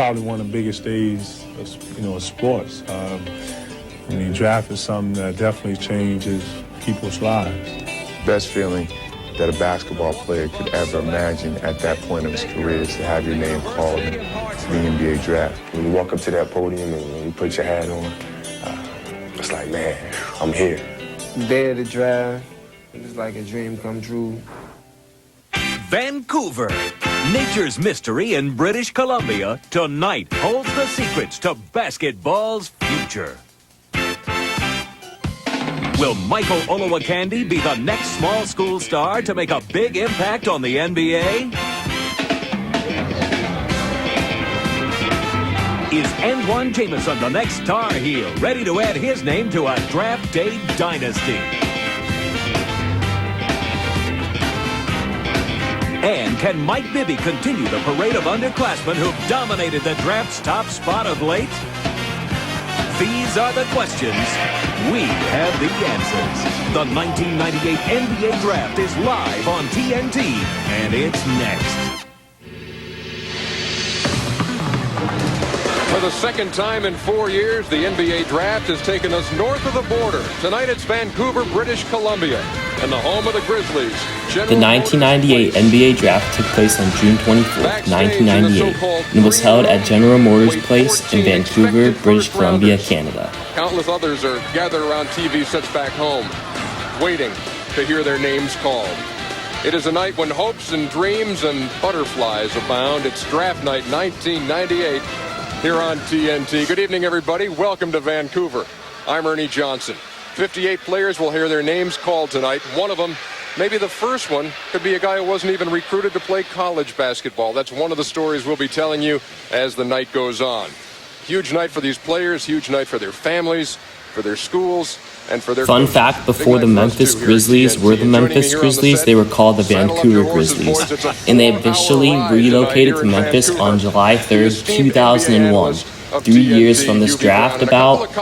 probably one of the biggest days, of sports. Draft is something that definitely changes people's lives. Best feeling that a basketball player could ever imagine at that point of his career is to have your name called in the NBA draft. When you walk up to that podium and when you put your hat on, it's like, man, I'm here. The day of the draft, it's like a dream come true. Vancouver, nature's mystery in British Columbia, tonight holds the secrets to basketball's future. Will Michael Olowokandi be the next small school star to make a big impact on the NBA? Is Antawn Jamison the next star heel, ready to add his name to a draft day dynasty? And can Mike Bibby continue the parade of underclassmen who've dominated the draft's top spot of late? These are the questions. We have the answers. The 1998 NBA Draft is live on TNT, and it's next. For the second time in 4 years, the NBA Draft has taken us north of the border. Tonight it's Vancouver, British Columbia, and the home of the Grizzlies. The 1998 NBA Draft took place on June 24th, 1998, and was held at General Motors Place in Vancouver, British Columbia, Canada. Countless others are gathered around TV sets back home, waiting to hear their names called. It is a night when hopes and dreams and butterflies abound. It's Draft Night 1998 here on TNT. Good evening, everybody. Welcome to Vancouver. I'm Ernie Johnson. 58 players will hear their names called tonight. One of them, maybe the first one, could be a guy who wasn't even recruited to play college basketball. That's one of the stories we'll be telling you as the night goes on. Huge night for these players, huge night for their families, for their schools, and for their Fun fact, before the Memphis Grizzlies were the Memphis Grizzlies, they were called the Vancouver Grizzlies, and they officially relocated to Memphis on July 3rd, 2001. 3 years from this draft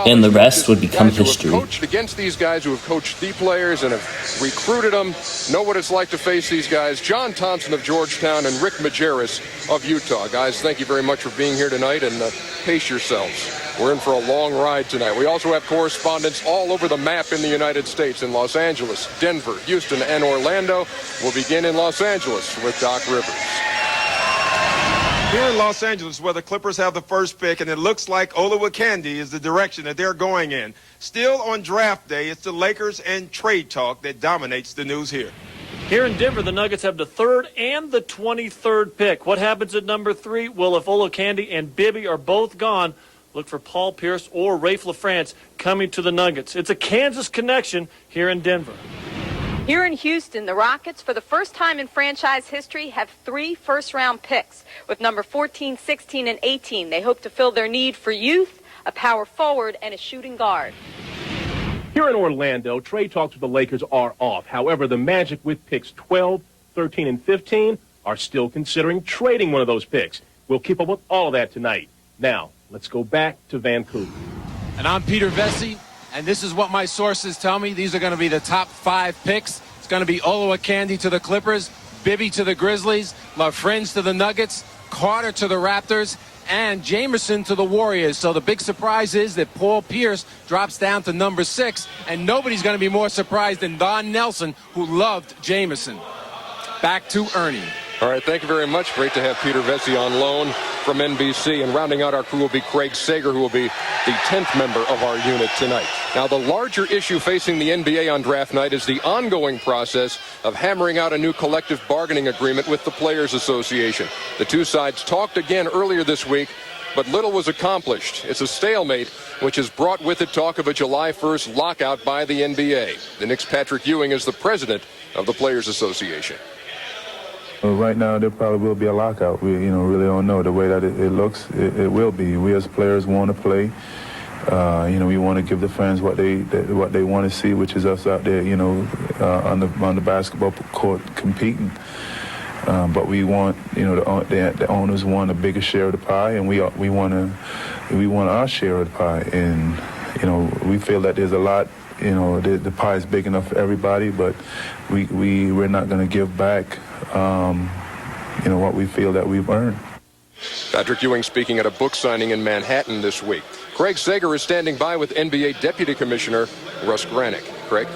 and the rest would become history. Coached against these guys who have coached the players and have recruited them, know what it's like to face these guys. John Thompson of Georgetown and Rick Majerus of Utah. Guys, thank you very much for being here tonight, and pace yourselves. We're in for a long ride tonight. We also have correspondents all over the map in the United States, in Los Angeles, Denver, Houston, and Orlando. We'll begin in Los Angeles with Doc Rivers. Here in Los Angeles, where the Clippers have the first pick, and it looks like Olowokandi is the direction that they're going in. Still on draft day, it's the Lakers and trade talk that dominates the news here. Here in Denver, the Nuggets have the 3rd and the 23rd pick. What happens at number 3? Well, if Olowokandi and Bibby are both gone, look for Paul Pierce or Rafe LaFrance coming to the Nuggets. It's a Kansas connection here in Denver. Here in Houston, the Rockets, for the first time in franchise history, have 3 first-round picks. With number 14, 16, and 18, they hope to fill their need for youth, a power forward, and a shooting guard. Here in Orlando, trade talks with the Lakers are off. However, the Magic with picks 12, 13, and 15 are still considering trading one of those picks. We'll keep up with all of that tonight. Now, let's go back to Vancouver. And I'm Peter Vesey. And this is what my sources tell me. These are going to be the top 5 picks. It's going to be Olowokandi to the Clippers, Bibby to the Grizzlies, LaFrance to the Nuggets, Carter to the Raptors, and Jamison to the Warriors. So the big surprise is that Paul Pierce drops down to number 6, and nobody's going to be more surprised than Don Nelson, who loved Jamison. Back to Ernie. All right, thank you very much. Great to have Peter Vesey on loan from NBC. And rounding out our crew will be Craig Sager, who will be the 10th member of our unit tonight. Now, the larger issue facing the NBA on draft night is the ongoing process of hammering out a new collective bargaining agreement with the Players Association. The two sides talked again earlier this week, but little was accomplished. It's a stalemate, which has brought with it talk of a July 1st lockout by the NBA. The Knicks' Patrick Ewing is the president of the Players Association. Well, right now, there probably will be a lockout. We, really don't know. The way that it looks, it will be. We as players want to play. We want to give the fans what they want to see, which is us out there, on the basketball court competing. But we want, the owners want a bigger share of the pie, and we want our share of the pie. And we feel that there's a lot. The pie is big enough for everybody, but we're not going to give back, what we feel that we've earned. Patrick Ewing speaking at a book signing in Manhattan this week. Craig Sager is standing by with NBA Deputy Commissioner Russ Granick. Craig?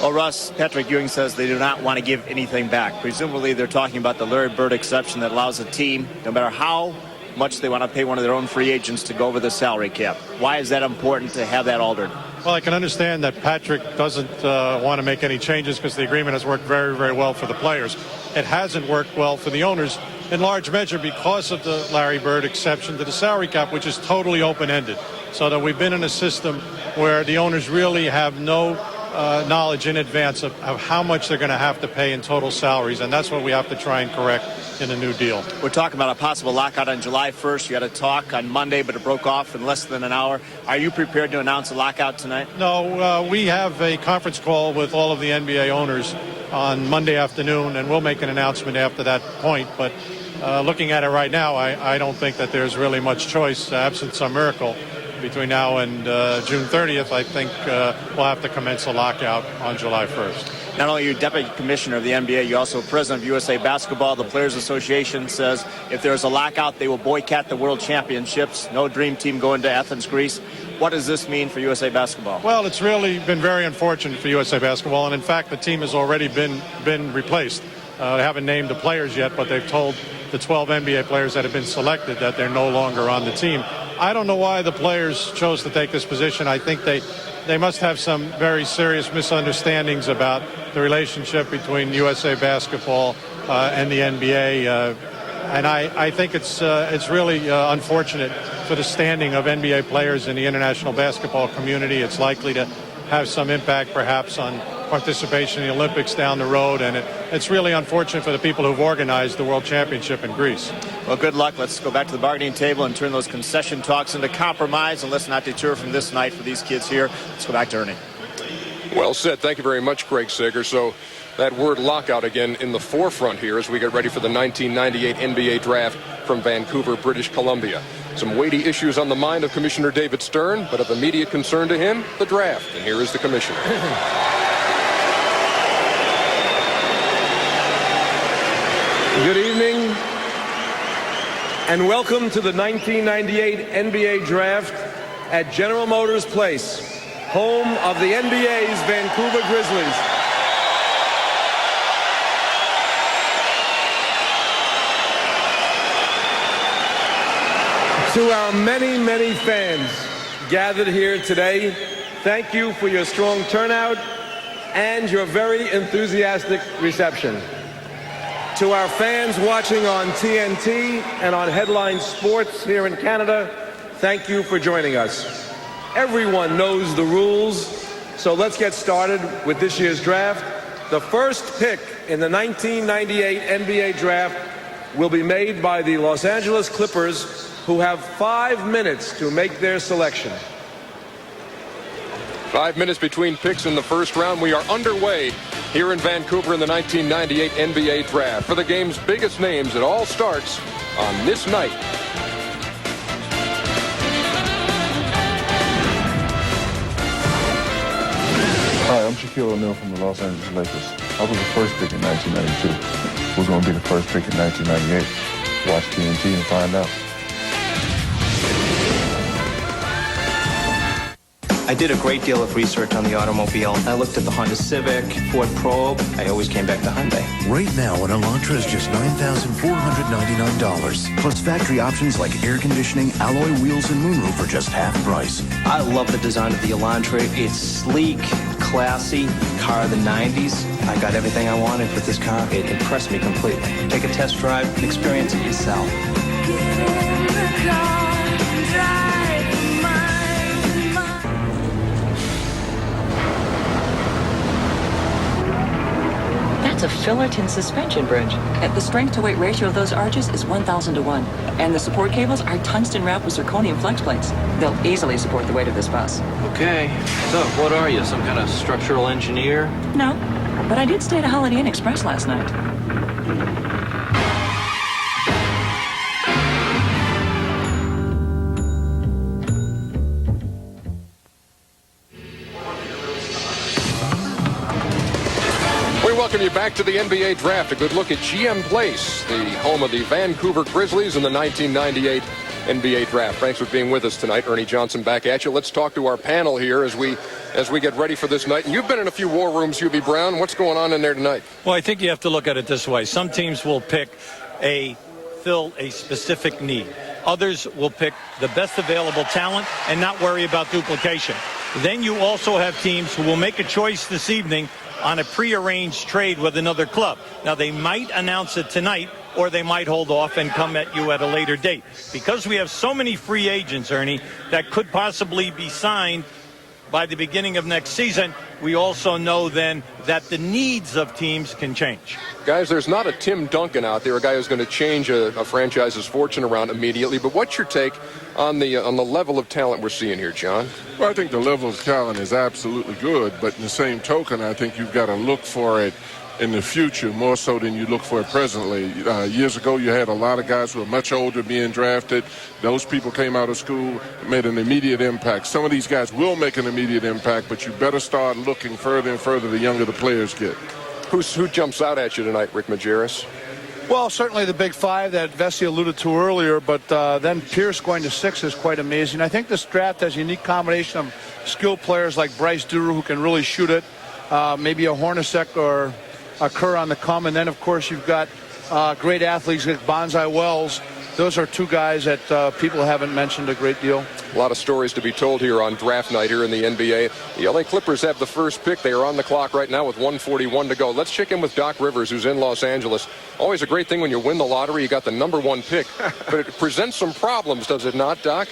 Well, Russ, Patrick Ewing says they do not want to give anything back. Presumably they're talking about the Larry Bird exception that allows a team, no matter how much they want to pay one of their own free agents, to go over the salary cap. Why is that important to have that altered? Well, I can understand that Patrick doesn't want to make any changes because the agreement has worked very, very well for the players. It hasn't worked well for the owners in large measure because of the Larry Bird exception to the salary cap, which is totally open-ended. So that we've been in a system where the owners really have no knowledge in advance of how much they're going to have to pay in total salaries, and that's what we have to try and correct in the new deal. We're talking about a possible lockout on July 1st. You had a talk on Monday, but it broke off in less than an hour. Are you prepared to announce a lockout tonight? No, we have a conference call with all of the NBA owners on Monday afternoon, and we'll make an announcement after that point. But looking at it right now, I don't think that there's really much choice, absent some miracle. Between now and June 30th, I think we'll have to commence a lockout on July 1st. Not only are you Deputy Commissioner of the NBA, you're also President of USA Basketball. The Players Association says if there's a lockout, they will boycott the World Championships. No Dream Team going to Athens, Greece. What does this mean for USA Basketball? Well, it's really been very unfortunate for USA Basketball, and in fact, the team has already been replaced. They haven't named the players yet, but they've told the 12 NBA players that have been selected that they're no longer on the team. I don't know why the players chose to take this position. I think they must have some very serious misunderstandings about the relationship between USA Basketball and the NBA. And I think it's really unfortunate for the standing of NBA players in the international basketball community. It's likely to have some impact perhaps on participation in the Olympics down the road, and it's really unfortunate for the people who've organized the World Championship in Greece. Well, good luck. Let's go back to the bargaining table and turn those concession talks into compromise, and let's not deter from this night for these kids here. Let's go back to Ernie. Well said. Thank you very much, Craig Sager. So that word lockout again in the forefront here as we get ready for the 1998 NBA draft from Vancouver, British Columbia. Some weighty issues on the mind of Commissioner David Stern, but of immediate concern to him, the draft. And here is the commissioner. Good evening, and welcome to the 1998 NBA Draft at General Motors Place, home of the NBA's Vancouver Grizzlies. To our many, many fans gathered here today, thank you for your strong turnout and your very enthusiastic reception. To our fans watching on TNT and on Headline Sports here in Canada, thank you for joining us. Everyone knows the rules, so let's get started with this year's draft. The first pick in the 1998 NBA Draft will be made by the Los Angeles Clippers, who have 5 minutes to make their selection. 5 minutes between picks in the first round. We are underway here in Vancouver in the 1998 NBA Draft. For the game's biggest names, it all starts on this night. Hi, I'm Shaquille O'Neal from the Los Angeles Lakers. I was the first pick in 1992. Who's going to be the first pick in 1998? Watch TNT and find out. I did a great deal of research on the automobile. I looked at the Honda Civic, Ford Probe. I always came back to Hyundai. Right now, an Elantra is just $9,499. Plus factory options like air conditioning, alloy wheels, and moonroof are just half price. I love the design of the Elantra. It's sleek, classy, car of the 90s. I got everything I wanted with this car. It impressed me completely. Take a test drive and experience it yourself. Get in the car and drive. It's a Fullerton suspension bridge. The strength-to-weight ratio of those arches is 1,000 to 1. And the support cables are tungsten wrapped with zirconium flex plates. They'll easily support the weight of this bus. Okay, so what are you, some kind of structural engineer? No, but I did stay at a Holiday Inn Express last night. welcome you back to the NBA Draft. A good look at GM Place, the home of the Vancouver Grizzlies in the 1998 NBA Draft. Thanks for being with us tonight. Ernie Johnson back at you. Let's talk to our panel here as we get ready for this night. And you've been in a few war rooms, UB Brown. What's going on in there tonight? Well, I think you have to look at it this way. Some teams will fill a specific need. Others will pick the best available talent and not worry about duplication. Then you also have teams who will make a choice this evening on a prearranged trade with another club. Now, they might announce it tonight, or they might hold off and come at you at a later date. Because we have so many free agents, Ernie, that could possibly be signed by the beginning of next season, we also know then that the needs of teams can change. Guys, there's not a Tim Duncan out there, a guy who's going to change a franchise's fortune around immediately. But what's your take on the level of talent we're seeing here, John? Well, I think the level of talent is absolutely good. But in the same token, I think you've got to look for it in the future more so than you look for it presently. Years ago, you had a lot of guys who were much older being drafted. Those people came out of school, made an immediate impact. Some of these guys will make an immediate impact, but you better start looking further and further the younger the players get. Who jumps out at you tonight, Rick Majerus? Well, certainly the big five that Vesey alluded to earlier, but then Pierce going to 6 is quite amazing. I think this draft has a unique combination of skilled players like Bryce Durer, who can really shoot it, maybe a Hornacek or a Kerr on the come, and then, of course, you've got great athletes like Bonsai Wells. Those are two guys that people haven't mentioned a great deal. A lot of stories to be told here on draft night here in the NBA. The LA Clippers have the first pick. They are on the clock right now with 1:41 to go. Let's check in with Doc Rivers, who's in Los Angeles. Always a great thing when you win the lottery. You got the #1 pick. But it presents some problems, does it not, Doc?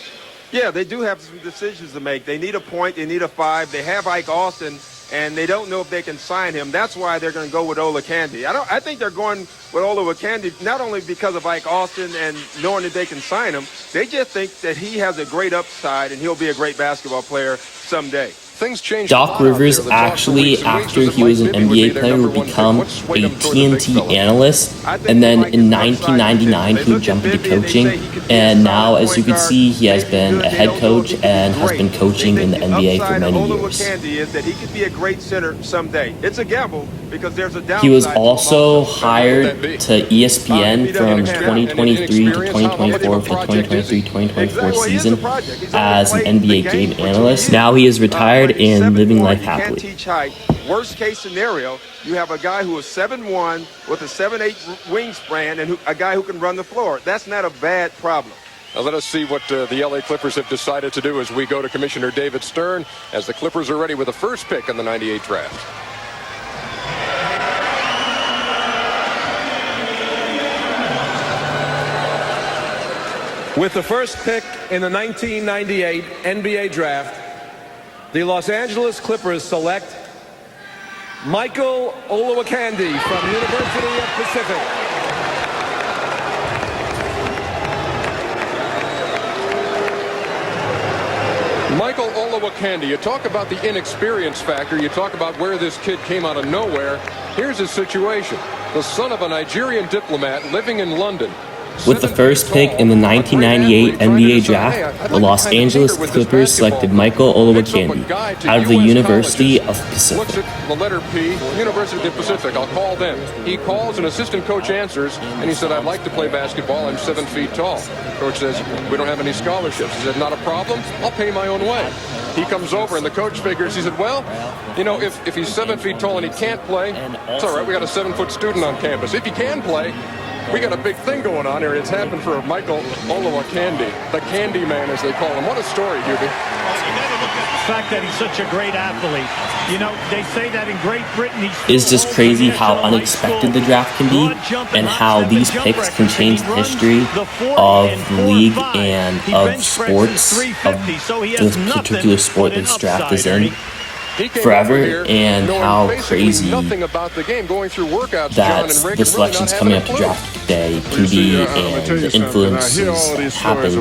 Yeah, they do have some decisions to make. They need a point. They need a 5. They have Ike Austin, and they don't know if they can sign him. That's why they're going to go with Olowokandi. I think they're going with Olowokandi not only because of Ike Austin and knowing that they can sign him. They just think that he has a great upside and he'll be a great basketball player someday. Things change. Doc Rivers actually, after he was an NBA player, would become a TNT analyst, and then in 1999 he would jump into coaching, and now, as you can see, he has been a head coach and has been coaching in the NBA for many years. Is that he could be a great center someday. It's a gamble because there's a downside. He was also hired to ESPN from 2023 to 2024 for the 2023-2024 season as an NBA game analyst. Now he is retired and living life happily. Teach height. Worst case scenario, you have a guy who is 7'1" with a 7'8" wingspan and a guy who can run the floor. That's not a bad problem. Now let us see what the LA Clippers have decided to do as we go to Commissioner David Stern as the Clippers are ready with the first pick in the 98 draft. With the first pick in the 1998 NBA Draft, the Los Angeles Clippers select Michael Olowokandi from University of Pacific. Michael Olowokandi, you talk about the inexperience factor, you talk about where this kid came out of nowhere. Here's his situation. The son of a Nigerian diplomat living in London. With the first pick in the 1998 NBA Draft, the Los Angeles Clippers selected Michael Olowokandi out of the University of Pacific. Looks at the letter P, University of Pacific. I'll call them. He calls, an assistant coach answers, and he said, "I'd like to play basketball. I'm 7 feet tall." Coach says, "We don't have any scholarships." He said, "Not a problem. I'll pay my own way." He comes over, and the coach figures, he said, "Well, you know, if he's 7 feet tall and he can't play, it's all right. We got a 7-foot student on campus. If he can play, we got a big thing going on here. It's happened for Michael Olowokandi, the Candy Man, as they call him. What a story, Hubie. The fact that he's such a great athlete. You know, they say that in Great Britain. It's just crazy how unexpected the draft can be and how these picks can change the history of the league and of sports, of this particular sport this draft is in, forever, and how crazy that the selections coming up to draft day can be and the influences that happen to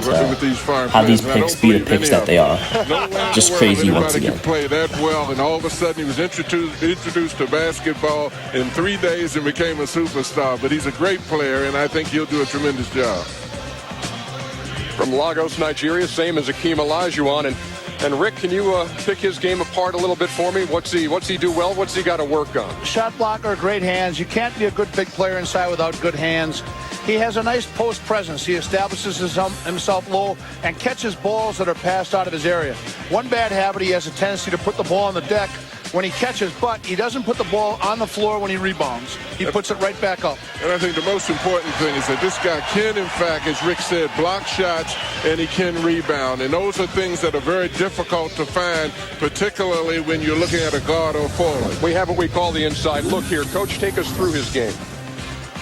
have these picks be the picks that they are. Just crazy once again. He could play that well, and all of a sudden he was introduced to basketball in 3 days and became a superstar. But he's a great player, and I think he'll do a tremendous job. From Lagos, Nigeria, same as Akeem Olajuwon, and And Rick, can you pick his game apart a little bit for me? What's he do well? What's he got to work on? Shot blocker, great hands. You can't be a good big player inside without good hands. He has a nice post presence. He establishes himself low and catches balls that are passed out of his area. One bad habit, he has a tendency to put the ball on the deck when he catches, but he doesn't put the ball on the floor when he rebounds. He puts it right back up. And I think the most important thing is that this guy can, in fact, as Rick said, block shots, and he can rebound. And those are things that are very difficult to find, particularly when you're looking at a guard or forward. We have what we call the inside look here. Coach, take us through his game.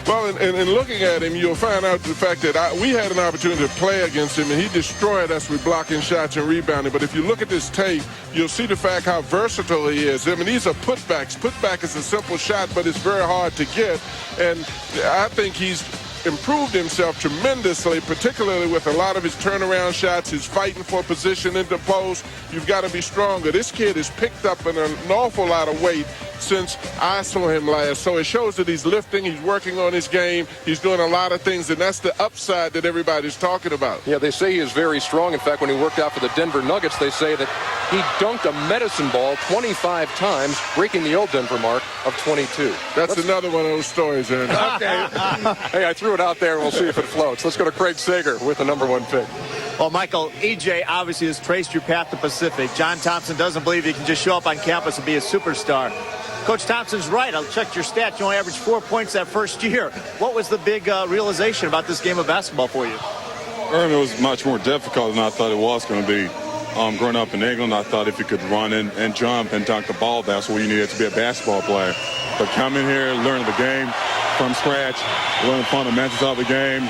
Well, in looking at him, you'll find out the fact that we had an opportunity to play against him, and he destroyed us with blocking shots and rebounding. But if you look at this tape, you'll see the fact how versatile he is. I mean, these are putbacks. Putback is a simple shot, but it's very hard to get. And I think he's improved himself tremendously, particularly with a lot of his turnaround shots, his fighting for position in the post. You've got to be stronger. This kid has picked up an awful lot of weight since I saw him last. So it shows that he's lifting, he's working on his game, he's doing a lot of things, and that's the upside that everybody's talking about. Yeah, they say he is very strong. In fact, when he worked out for the Denver Nuggets, they say that he dunked a medicine ball 25 times, breaking the old Denver mark of 22. That's another one of those stories, Ernie. Okay. Hey, I threw it out there, and we'll see if it floats. Let's go to Craig Sager with the number 1 pick. Well, Michael, EJ obviously has traced your path to Pacific. John Thompson doesn't believe he can just show up on campus and be a superstar. Coach Thompson's right. I'll check your stats. You only averaged 4 points that first year. What was the big realization about this game of basketball for you? It was much more difficult than I thought it was going to be. Growing up in England, I thought if you could run and jump and dunk the ball, that's what you needed to be a basketball player. But coming here, learning the game from scratch, learning fundamentals of the game,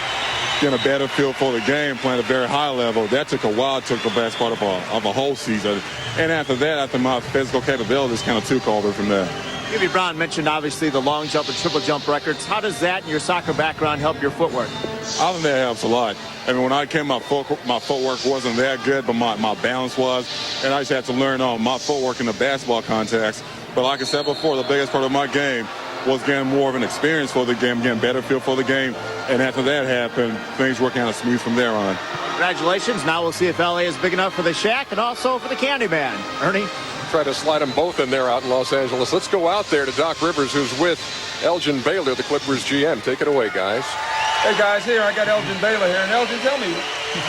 getting a better feel for the game, playing at a very high level, that took a while. It took the best part of a whole season. And after that, after my physical capabilities kind of took over from there. Bibby Brown mentioned, obviously, the long jump and triple jump records. How does that and your soccer background help your footwork? I think that helps a lot. I mean, when I came, my footwork wasn't that good, but my balance was. And I just had to learn my footwork in the basketball context. But like I said before, the biggest part of my game was getting more of an experience for the game, getting better feel for the game. And after that happened, things were kind of smooth from there on. Congratulations. Now we'll see if LA is big enough for the Shack and also for the Candyman. Ernie? Try to slide them both in there out in Los Angeles. Let's go out there to Doc Rivers, who's with Elgin Baylor, the Clippers GM. Take it away, guys. Hey, guys, here I got Elgin Baylor here. And Elgin, tell me,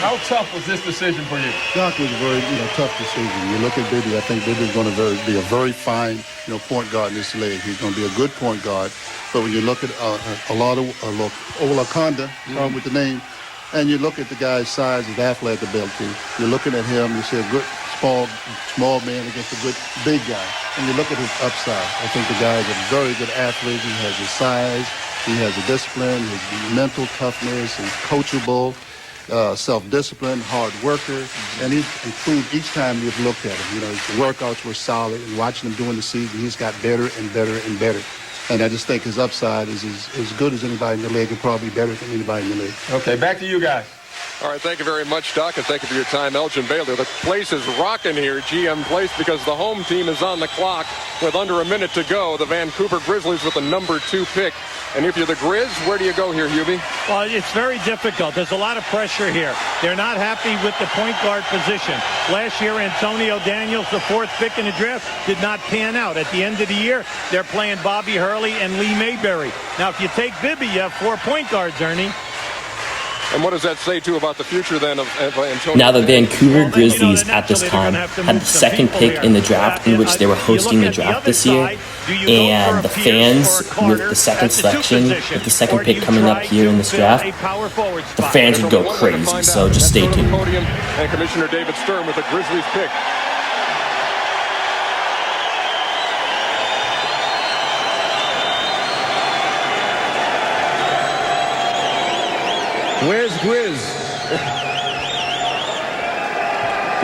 how tough was this decision for you? Doc was a very, tough decision. You look at Bibby, I think Bibby's going to be a very fine, point guard in this league. He's going to be a good point guard. But when you look at Olowokandi, with the name, and you look at the guy's size, his athletic ability, you're looking at him, you see a good small man against a good big guy. And you look at his upside. I think the guy is a very good athlete. He has his size. He has the discipline, his mental toughness, he's coachable, self-disciplined, hard worker, and he's improved each time you've looked at him. His workouts were solid, and watching him during the season, he's got better and better and better. And I just think his upside is as good as anybody in the league, and probably better than anybody in the league. Okay, back to you guys. All right, thank you very much, Doc, and thank you for your time, Elgin Baylor. The place is rocking here, GM Place, because the home team is on the clock with under a minute to go. The Vancouver Grizzlies with the number 2 pick. And if you're the Grizz, where do you go here, Hubie? Well, it's very difficult. There's a lot of pressure here. They're not happy with the point guard position. Last year, Antonio Daniels, the 4th pick in the draft, did not pan out. At the end of the year, they're playing Bobby Hurley and Lee Mayberry. Now, if you take Bibby, you have 4 point guards, Ernie. And what does that say, too, about the future, then, of Antonio? Now, the Vancouver Grizzlies at this time had the 2nd pick in the draft, in which they were hosting the draft this year. And the fans, with the 2nd selection, with the 2nd pick coming up here in this draft, the fans would go crazy, so just stay tuned. And Commissioner David Stern with the Grizzlies pick. Where's Grizz?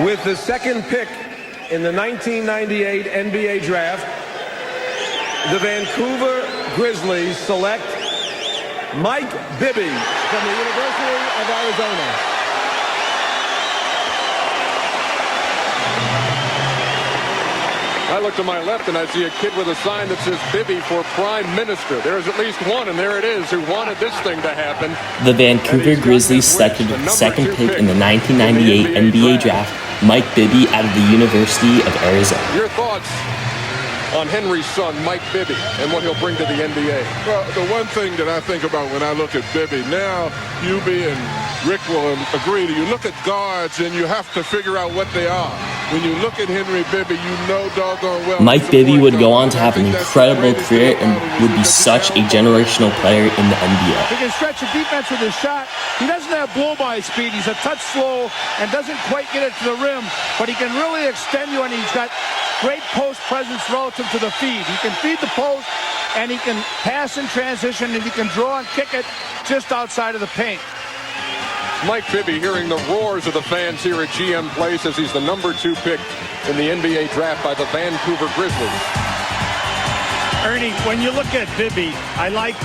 With the 2nd pick in the 1998 NBA draft, the Vancouver Grizzlies select Mike Bibby from the University of Arizona. I look to my left and I see a kid with a sign that says Bibby for Prime Minister. There's at least one, and there it is, who wanted this thing to happen. The Vancouver Grizzlies selected the 2nd pick in the 1998 NBA draft Mike Bibby out of the University of Arizona. Your thoughts on Henry's son, Mike Bibby, and what he'll bring to the NBA? Well, the one thing that I think about when I look at Bibby, now you and Rick will agree to, you look at guards and you have to figure out what they are. When you look at Henry Bibby, you know doggone well. Mike Bibby would go on to have an incredible career and would be such a generational player in the NBA. He can stretch the defense with his shot. He doesn't have blow-by speed. He's a touch slow and doesn't quite get it to the rim, but he can really extend you, and he's got great post presence relative to the feed. He can feed the post, and he can pass in transition, and he can draw and kick it just outside of the paint. Mike Bibby hearing the roars of the fans here at GM Place as he's the #2 pick in the NBA draft by the Vancouver Grizzlies. Ernie, when you look at Bibby, I like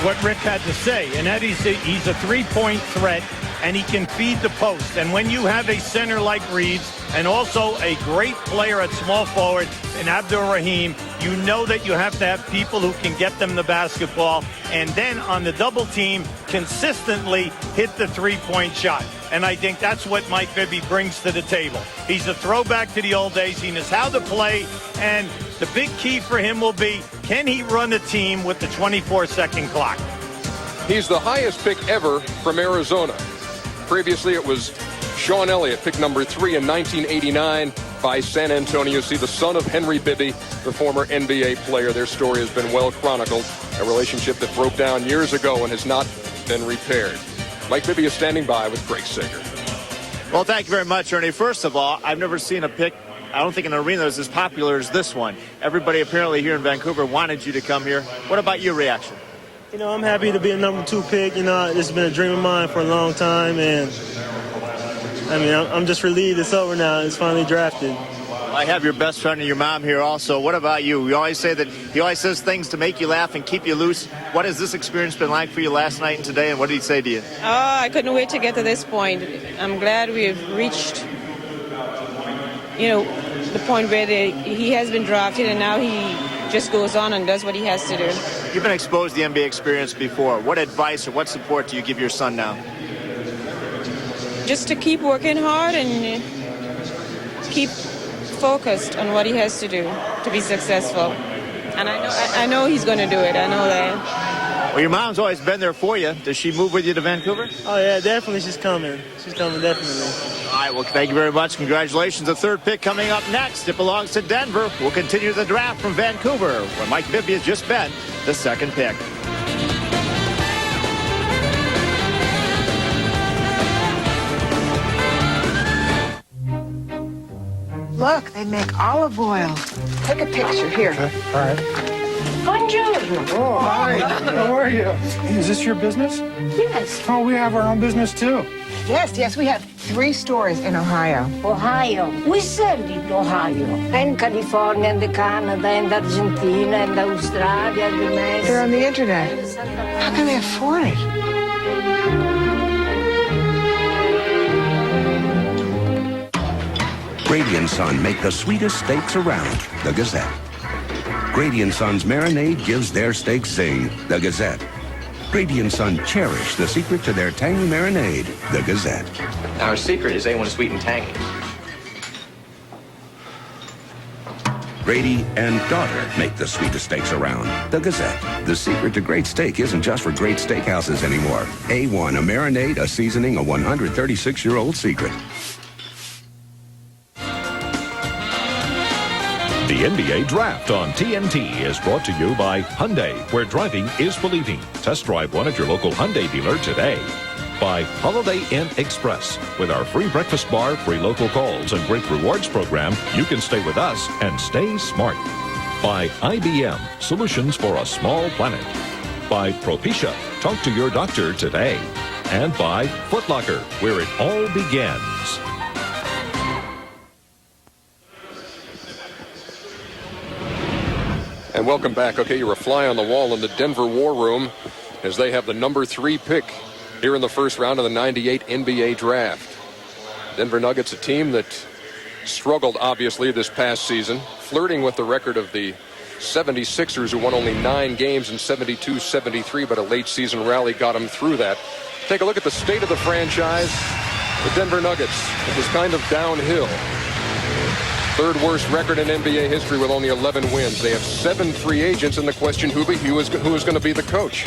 what Rick had to say, and that he's a three-point threat, and he can feed the post. And when you have a center like Reeves, and also a great player at small forward in Abdul Rahim, you know that you have to have people who can get them the basketball, and then on the double team, consistently hit the three-point shot. And I think that's what Mike Bibby brings to the table. He's a throwback to the old days. He knows how to play, and the big key for him will be, can he run a team with the 24-second clock? He's the highest pick ever from Arizona. Previously, it was Sean Elliott, pick #3 in 1989 by San Antonio. See, the son of Henry Bibby, the former NBA player. Their story has been well chronicled, a relationship that broke down years ago and has not been repaired. Mike Bibby is standing by with Greg Sager. Well, thank you very much, Ernie. First of all, I've never seen a pick, I don't think an arena is as popular as this one. Everybody apparently here in Vancouver wanted you to come here. What about your reaction? You know, I'm happy to be a #2 pick. You know, it's been a dream of mine for a long time, and I mean, I'm just relieved it's over now. It's finally drafted. I have your best friend and your mom here also. What about you? We always say that he always says things to make you laugh and keep you loose. What has this experience been like for you last night and today, and what did he say to you? Oh, I couldn't wait to get to this point. I'm glad we've reached, you know, the point where he has been drafted, and now he just goes on and does what he has to do. You've been exposed to the NBA experience before. What advice or what support do you give your son now? Just to keep working hard and keep focused on what he has to do to be successful. And I know he's going to do it. I know that. Well, your mom's always been there for you. Does she move with you to Vancouver? Oh, yeah, definitely. She's coming. She's coming, definitely. All right, well, thank you very much. Congratulations. The third pick coming up next. It belongs to Denver. We'll continue the draft from Vancouver, where Mike Bibby has just been the second pick. Look, they make olive oil. Take a picture here. Okay, all right. Buongiorno. Oh, hi. How are you? Is this your business? Yes. Oh, we have our own business too. Yes, we have 3 stores in Ohio. Ohio? We sell in Ohio. In California, and Canada, and Argentina, and Australia, and Mexico. They're on the internet. How can they afford it? Grady & Son make the sweetest steaks around, the Gazette. Grady & Son's marinade gives their steaks zing, the Gazette. Grady & Son cherish the secret to their tangy marinade, the Gazette. Our secret is A1 sweet and tangy. Grady and daughter make the sweetest steaks around, the Gazette. The secret to great steak isn't just for great steakhouses anymore. A1, a marinade, a seasoning, a 136-year-old secret. The NBA Draft on TNT is brought to you by Hyundai, where driving is believing. Test drive one at your local Hyundai dealer today. By Holiday Inn Express. With our free breakfast bar, free local calls, and great rewards program, you can stay with us and stay smart. By IBM, solutions for a small planet. By Propecia, talk to your doctor today. And by Foot Locker, where it all begins. And welcome back. Okay, you're a fly on the wall in the Denver War Room as they have the #3 pick here in the first round of the '98 NBA Draft. Denver Nuggets, a team that struggled, obviously, this past season, flirting with the record of the 76ers, who won only 9 games in 72-73, but a late season rally got them through that. Take a look at the state of the franchise The Denver Nuggets was kind of downhill. Third worst record in NBA history with only 11 wins. They have 7 free agents, and the question, who is going to be the coach?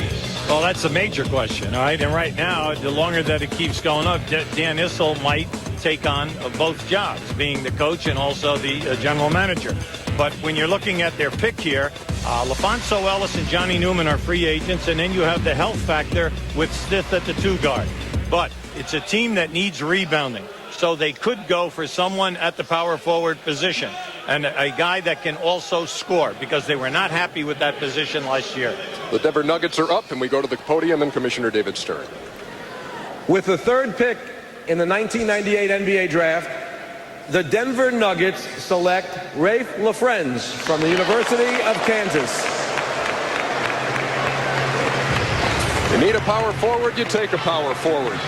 Well, that's a major question, all right? And right now, the longer that it keeps going up, Dan Issel might take on both jobs, being the coach and also the general manager. But when you're looking at their pick here, LaFonso Ellis and Johnny Newman are free agents, and then you have the health factor with Stith at the 2 guard. But it's a team that needs rebounding. So they could go for someone at the power forward position and a guy that can also score, because they were not happy with that position last year. The Denver Nuggets are up, and we go to the podium and Commissioner David Stern. With the 3rd pick in the 1998 NBA draft, the Denver Nuggets select Rafe LaFrentz from the University of Kansas. You need a power forward, you take a power forward.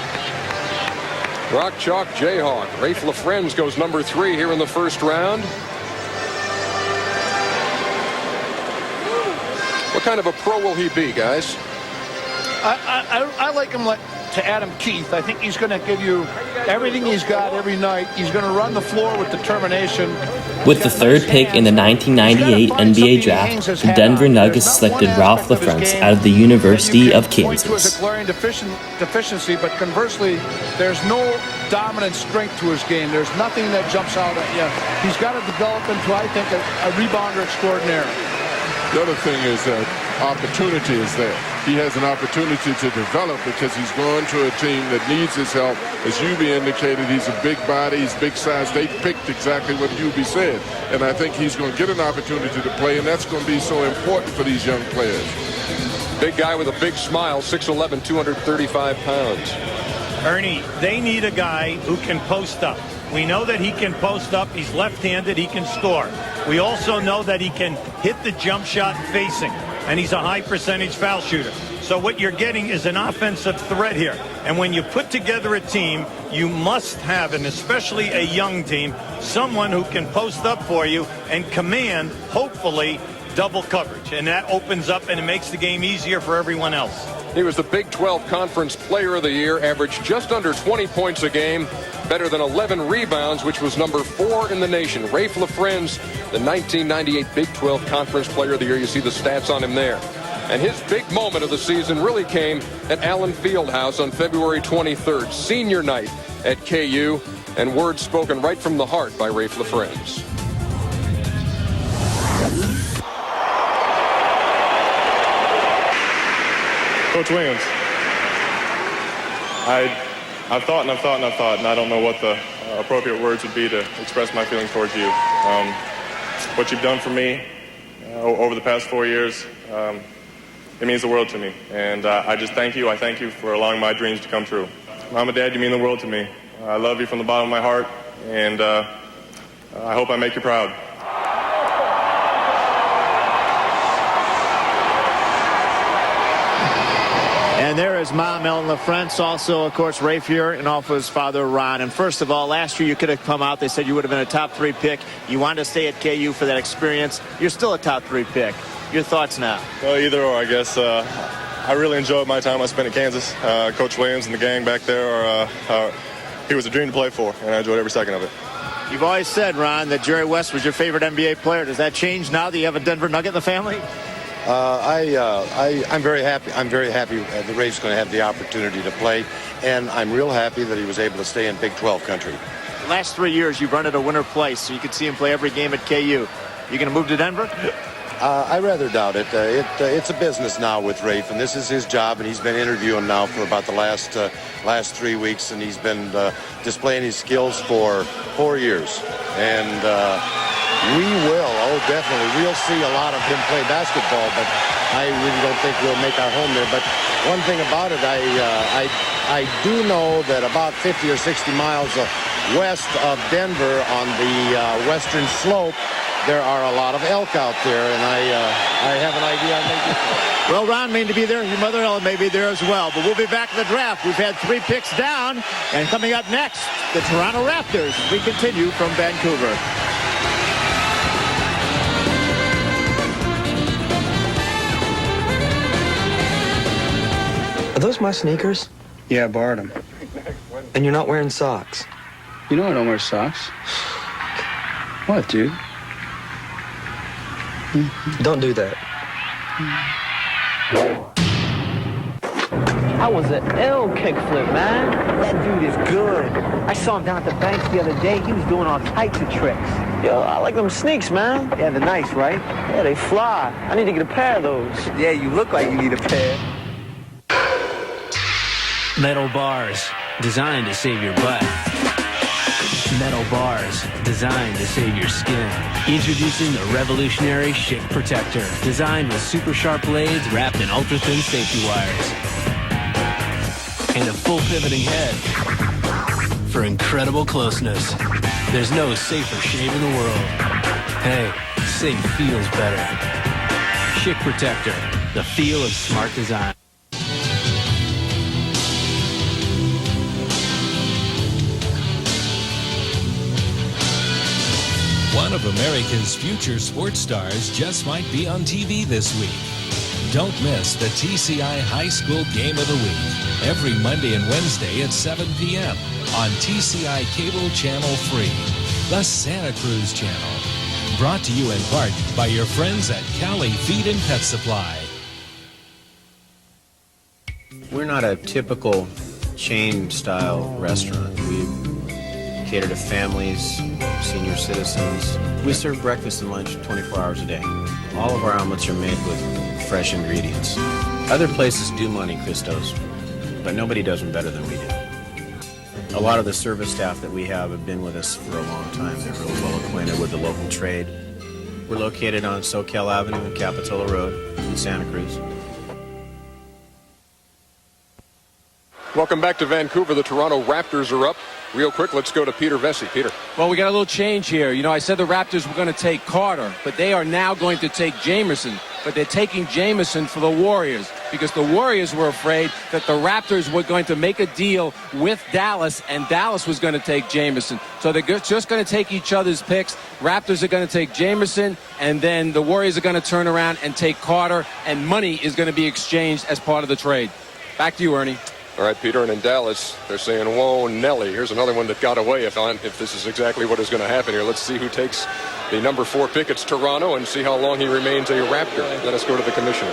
Rock Chalk Jayhawk. Rafe LaFrentz goes number 3 here in the first round. What kind of a pro will he be, guys? I like him to Adam Keith. I think he's going to give you everything he's got every night. He's going to run the floor with determination. With the 3rd pick in the 1998 NBA draft, the Denver Nuggets selected Ralph LaFrentz out of the University of Kansas. It was a glaring deficiency, but conversely, there's no dominant strength to his game. There's nothing that jumps out at you. He's got to develop into, I think, a rebounder extraordinaire. The other thing is that opportunity is there. He has an opportunity to develop because he's going to a team that needs his help. As Ubi indicated, he's a big body, he's big size. They picked exactly what Ubi said. And I think he's going to get an opportunity to play, and that's going to be so important for these young players. Big guy with a big smile, 6'11", 235 pounds. Ernie, they need a guy who can post up. We know that he can post up. He's left-handed. He can score. We also know that he can hit the jump shot facing, and he's a high-percentage foul shooter. So what you're getting is an offensive threat here. And when you put together a team, you must have, and especially a young team, someone who can post up for you and command, hopefully, double coverage. And that opens up and it makes the game easier for everyone else. He was the Big 12 Conference Player of the Year, averaged just under 20 points a game, better than 11 rebounds, which was number 4 in the nation. Rafe LaFrentz, the 1998 Big 12 Conference Player of the Year. You see the stats on him there. And his big moment of the season really came at Allen Fieldhouse on February 23rd, senior night at KU, and words spoken right from the heart by Rafe LaFrentz. Coach Williams, I've thought and I've thought and I've thought, and I don't know what the appropriate words would be to express my feelings towards you. What you've done for me over the past 4 years, it means the world to me. And I just thank you. I thank you for allowing my dreams to come true. Mom and Dad, you mean the world to me. I love you from the bottom of my heart, and I hope I make you proud. And there is Mom, Ellen LaFrentz, also, of course, Rafe here, and also his father, Ron. And first of all, last year you could have come out. They said you would have been a top 3 pick. You wanted to stay at KU for that experience. You're still a top 3 pick. Your thoughts now? Well, either or, I guess. I really enjoyed my time I spent at Kansas. Coach Williams and the gang back there, he was a dream to play for, and I enjoyed every second of it. You've always said, Ron, that Jerry West was your favorite NBA player. Does that change now that you have a Denver Nugget in the family? I'm very happy. I'm very happy that Rafe's going to have the opportunity to play, and I'm real happy that he was able to stay in Big 12 country. The last 3 years, you've run at a winner place, so you could see him play every game at KU. You going to move to Denver? I rather doubt it. It's a business now with Rafe, and this is his job, and he's been interviewing now for about the last 3 weeks, and he's been displaying his skills for 4 years. And we will, definitely. We'll see a lot of him play basketball, but I really don't think we'll make our home there. But one thing about it, I do know that about 50 or 60 miles west of Denver on the western slope, there are a lot of elk out there, and I have an idea I may get there. Well, Ron may be there. Your mother Ellen may be there as well. But we'll be back in the draft. We've had 3 picks down. And coming up next, the Toronto Raptors. We continue from Vancouver. Are those my sneakers? Yeah, I borrowed them. And you're not wearing socks. You know I don't wear socks. What, dude? Don't do that. That was an ill kickflip, man. That dude is good. I saw him down at the banks the other day. He was doing all types of tricks. Yo, I like them sneaks, man. Yeah, they're nice, right? Yeah, they fly. I need to get a pair of those. Yeah, you look like you need a pair. Metal bars, designed to save your butt. Metal bars, designed to save your skin. Introducing the revolutionary Schick Protector, designed with super sharp blades wrapped in ultra-thin safety wires. And a full pivoting head for incredible closeness. There's no safer shave in the world. Hey, safe feels better. Schick Protector, the feel of smart design. One of America's future sports stars just might be on TV this week. Don't miss the TCI High School Game of the Week every Monday and Wednesday at 7 p.m. on TCI Cable Channel 3, the Santa Cruz Channel. Brought to you in part by your friends at Cali Feed and Pet Supply. We're not a typical chain-style restaurant. We cater to families, senior citizens. We serve breakfast and lunch 24 hours a day. All of our omelets are made with fresh ingredients. Other places do Monte Cristos, but nobody does them better than we do. A lot of the service staff that we have been with us for a long time. They're really well acquainted with the local trade. We're located on Soquel Avenue and Capitola Road in Santa Cruz. Welcome back to Vancouver. The Toronto Raptors are up. Real quick, let's go to Peter Vesey. Peter. Well, we got a little change here. You know, I said the Raptors were going to take Carter, but they are now going to take Jamison. But they're taking Jamison for the Warriors because the Warriors were afraid that the Raptors were going to make a deal with Dallas, and Dallas was going to take Jamison. So they're just going to take each other's picks. Raptors are going to take Jamison, and then the Warriors are going to turn around and take Carter, and money is going to be exchanged as part of the trade. Back to you, Ernie. All right, Peter, and in Dallas, they're saying, whoa, Nelly. Here's another one that got away if this is exactly what is going to happen here. Let's see who takes the number 4 pick. It's Toronto, and see how long he remains a Raptor. Let us go to the commissioner.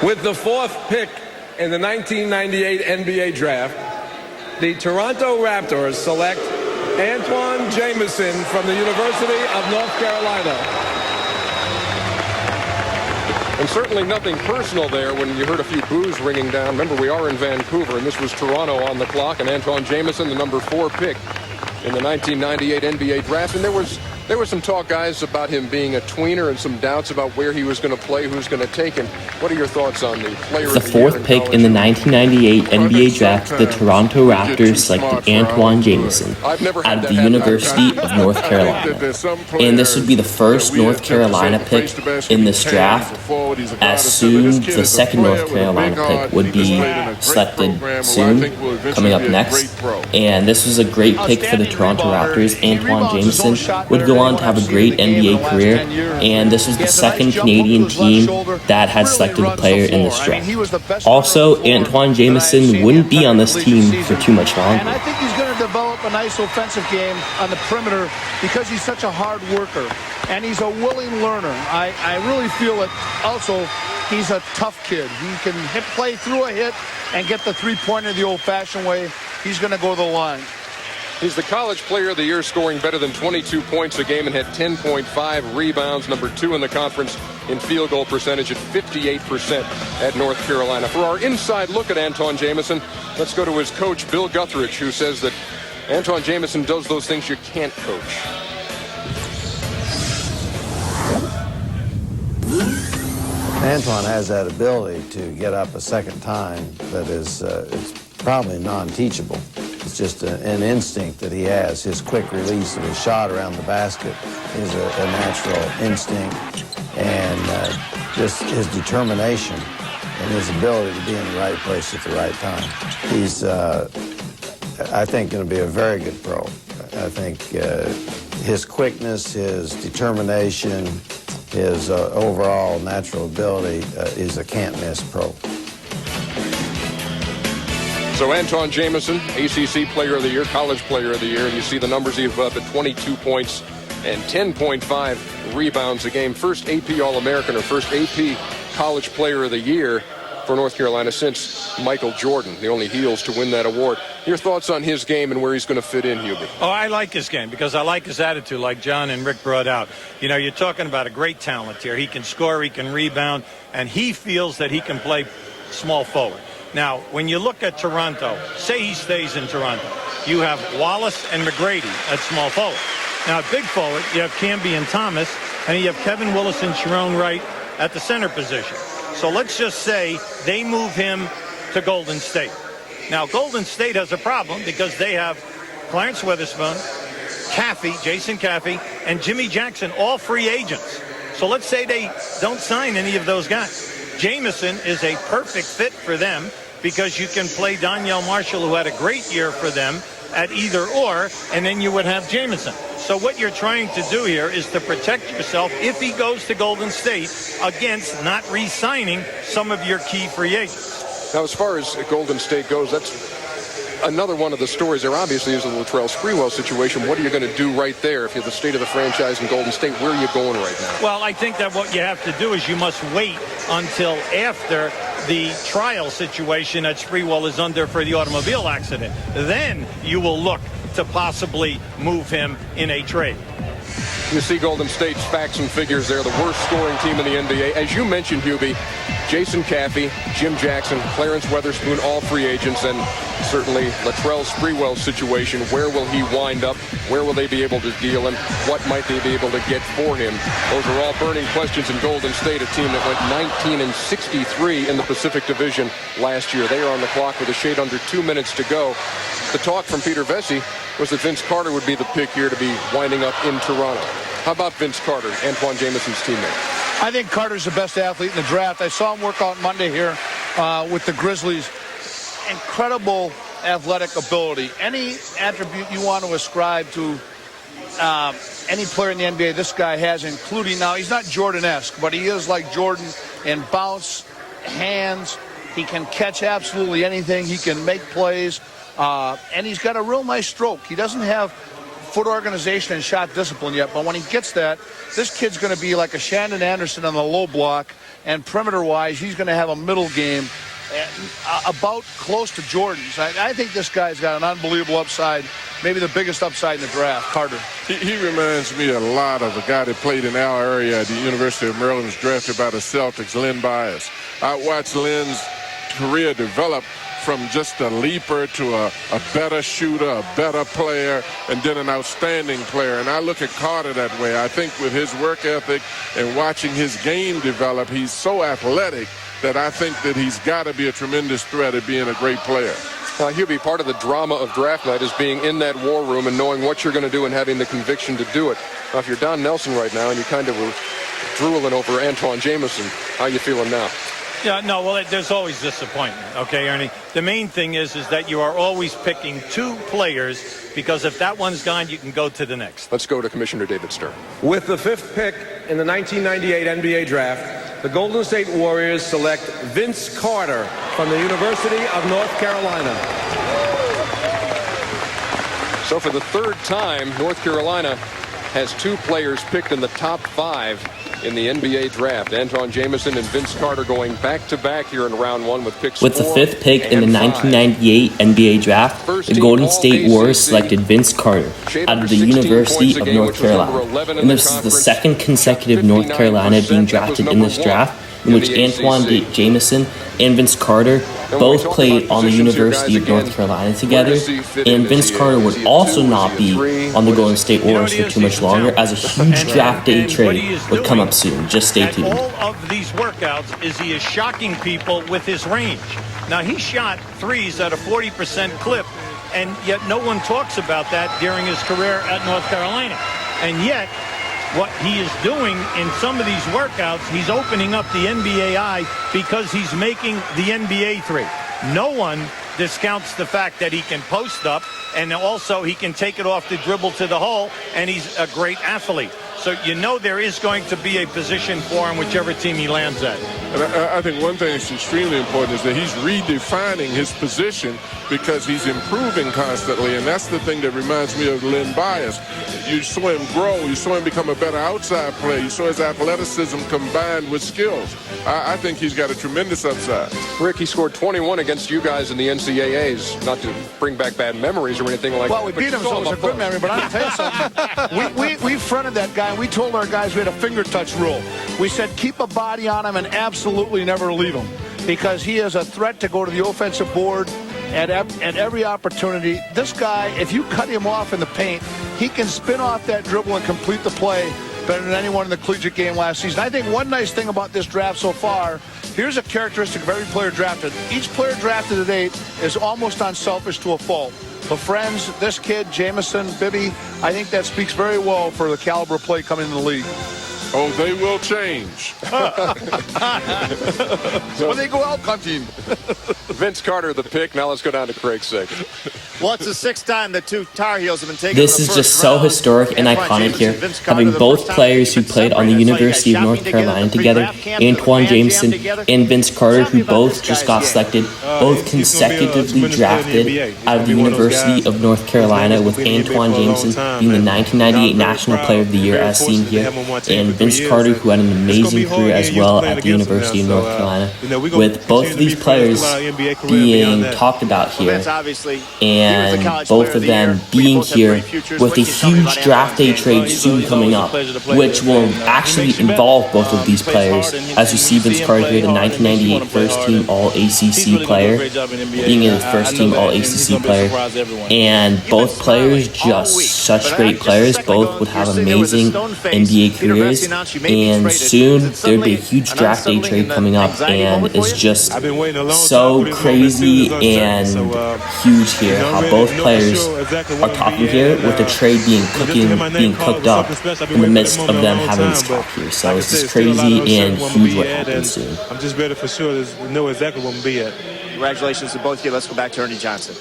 With the 4th pick in the 1998 NBA draft, the Toronto Raptors select Antawn Jamison from the University of North Carolina. And certainly nothing personal there when you heard a few boos ringing down. Remember, we are in Vancouver, and this was Toronto on the clock, and Antawn Jamison, the number 4 pick in the 1998 NBA draft. And there was some talk, guys, about him being a tweener and some doubts about where he was going to play, who's going to take him. What are your thoughts on the player of the year? The 4th pick in the 1998 NBA draft, the Toronto Raptors selected Antawn Jamison out of the University of North Carolina. And this would be the first North Carolina pick in this draft, as soon the second North Carolina pick would be selected soon, coming up next. And this was a great pick for the Toronto Raptors. Antawn Jamison would go on to have a great NBA career, and this was the second Canadian team that had selected a player in this draft. Also, Antawn Jamison wouldn't be on this team for too much longer. And I think he's going to develop a nice offensive game on the perimeter because he's such a hard worker, and he's a willing learner. I really feel that also he's a tough kid. He can play through a hit and get the three-pointer the old-fashioned way. He's going to go to the line. He's the college player of the year, scoring better than 22 points a game and had 10.5 rebounds, number 2 in the conference in field goal percentage at 58% at North Carolina. For our inside look at Antawn Jamison, let's go to his coach, Bill Guthridge, who says that Antawn Jamison does those things you can't coach. Antawn has that ability to get up a second time that is it's probably non-teachable. It's just an instinct that he has. His quick release of his shot around the basket is a natural instinct, and just his determination and his ability to be in the right place at the right time. He's, I think, going to be a very good pro. I think his quickness, his determination, his overall natural ability is a can't-miss pro. So Antawn Jamison, ACC Player of the Year, College Player of the Year, and you see the numbers he put up at 22 points and 10.5 rebounds a game. First AP All-American or first AP College Player of the Year for North Carolina since Michael Jordan, the only Heels to win that award. Your thoughts on his game and where he's going to fit in, Hubie? Oh, I like his game because I like his attitude, like John and Rick brought out. You know, you're talking about a great talent here. He can score, he can rebound, and he feels that he can play small forward. Now, when you look at Toronto, say he stays in Toronto, you have Wallace and McGrady at small forward. Now, at big forward, you have Camby and Thomas, and you have Kevin Willis and Sharon Wright at the center position. So let's just say they move him to Golden State. Now, Golden State has a problem because they have Clarence Witherspoon, Jason Caffey, and Jimmy Jackson, all free agents. So let's say they don't sign any of those guys. Jamison is a perfect fit for them because you can play Donyell Marshall, who had a great year for them, at either or, and then you would have Jamison. So what you're trying to do here is to protect yourself if he goes to Golden State against not re-signing some of your key free agents. Now, as far as Golden State goes, that's another one of the stories there obviously is the Latrell Sprewell situation. What are you going to do right there if you're the state of the franchise in Golden State? Where are you going right now? Well, I think that what you have to do is you must wait until after the trial situation that Sprewell is under for the automobile accident. Then you will look to possibly move him in a trade. You see Golden State's facts and figures. They're the worst scoring team in the NBA. As you mentioned, Hubie, Jason Caffey, Jim Jackson, Clarence Weatherspoon, all free agents, and certainly Latrell Sprewell's situation. Where will he wind up? Where will they be able to deal him? What might they be able to get for him? Those are all burning questions in Golden State, a team that went 19-63 in the Pacific Division last year. They are on the clock with a shade under 2 minutes to go. The talk from Peter Vesey was that Vince Carter would be the pick here to be winding up in Toronto. How about Vince Carter, Antawn Jamison's teammate? I think Carter's the best athlete in the draft. I saw him work out Monday here with the Grizzlies. Incredible athletic ability. Any attribute you want to ascribe to any player in the NBA, this guy has, including now, he's not Jordan-esque, but he is like Jordan in bounce, hands. He can catch absolutely anything. He can make plays. And he's got a real nice stroke. He doesn't have foot organization and shot discipline yet, but when he gets that, this kid's going to be like a Shandon Anderson on the low block, and perimeter-wise, he's going to have a middle game about close to Jordan's. I think this guy's got an unbelievable upside, maybe the biggest upside in the draft, Carter. He reminds me a lot of a guy that played in our area at the University of Maryland, was drafted by the Celtics, Len Bias. I watched Len's career develop from just a leaper to a better shooter, a better player, and then an outstanding player. And I look at Carter that way. I think with his work ethic and watching his game develop, he's so athletic that I think that he's got to be a tremendous threat at being a great player. Hubie, part of the drama of draft night is being in that war room and knowing what you're going to do and having the conviction to do it. Now, if you're Don Nelson right now and you kind of were drooling over Antawn Jamison, how you feeling now? Yeah, no, well, there's always disappointment, okay, Ernie? The main thing is that you are always picking two players because if that one's gone, you can go to the next. Let's go to Commissioner David Stern. With the 5th pick in the 1998 NBA Draft, the Golden State Warriors select Vince Carter from the University of North Carolina. So for the third time, North Carolina has two players picked in the top 5 in the NBA draft. Antawn Jamison and Vince Carter going back-to-back here in round 1 with picks 4 With the 5th pick in the 1998 NBA draft, the Golden State Warriors selected Vince Carter out of the University of North Carolina. And this is the second consecutive North Carolina being drafted in this draft, in which Antawn Jamison and Vince Carter both played on the University of North Carolina together, and Vince Carter would also not be on the Golden State Warriors for too much longer, as a huge draft day trade would come up soon. Just stay tuned. All of these workouts is he is shocking people with his range. Now, he shot threes at a 40% clip, and yet no one talks about that during his career at North Carolina. And yet, what he is doing in some of these workouts, he's opening up the NBA eye because he's making the NBA three. No one discounts the fact that he can post up, and also he can take it off the dribble to the hole, and he's a great athlete. So you know there is going to be a position for him whichever team he lands at. And I think one thing that's extremely important is that he's redefining his position because he's improving constantly, and that's the thing that reminds me of Len Bias. You saw him grow. You saw him become a better outside player. You saw his athleticism combined with skills. I think he's got a tremendous upside. Rick, he scored 21 against you guys in the NCAAs. Not to bring back bad memories or anything like that. Well, we beat him, so it was a good memory, but I'm going to tell you something. We fronted that guy, and we told our guys we had a finger touch rule. We said keep a body on him and absolutely never leave him because he is a threat to go to the offensive board at every opportunity. This guy, if you cut him off in the paint, he can spin off that dribble and complete the play better than anyone in the collegiate game last season. I think one nice thing about this draft so far, here's a characteristic of every player drafted. Each player drafted to date is almost unselfish to a fault. The friends, this kid, Jamison, Bibby, I think that speaks very well for the caliber of play coming in the league. Oh, they will change. When they go out hunting. Vince Carter, the pick. Now let's go down to Craig Sagan. Well, it's the sixth time the two Tar Heels have been taken. This is just so historic and iconic here, having both players who played on the University of North Carolina together, Antawn Jamison and Vince Carter, who both just got selected, both consecutively drafted out of the University of North Carolina, with Antawn Jamison being the 1998 National Player of the Year as seen here, and Vince Carter, who had an amazing career as well at the University of North Carolina, with both of these players being talked about here, and both of them being here with a huge draft day trade soon coming up, which will actually involve both of these players. As you see, Vince Carter here, the 1998 first-team All-ACC player, being a first-team All-ACC player, and both players just such great players. Both would have amazing NBA careers, and soon there'd be a huge draft day trade coming up, and it's just so crazy and huge here how both players are talking here, with the trade being cooked up in the midst of them having this talk here. So it's just crazy and huge what happens soon. I'm just better for sure to know exactly where I'm going to be at. Congratulations to both of you. Let's go back to Ernie Johnson.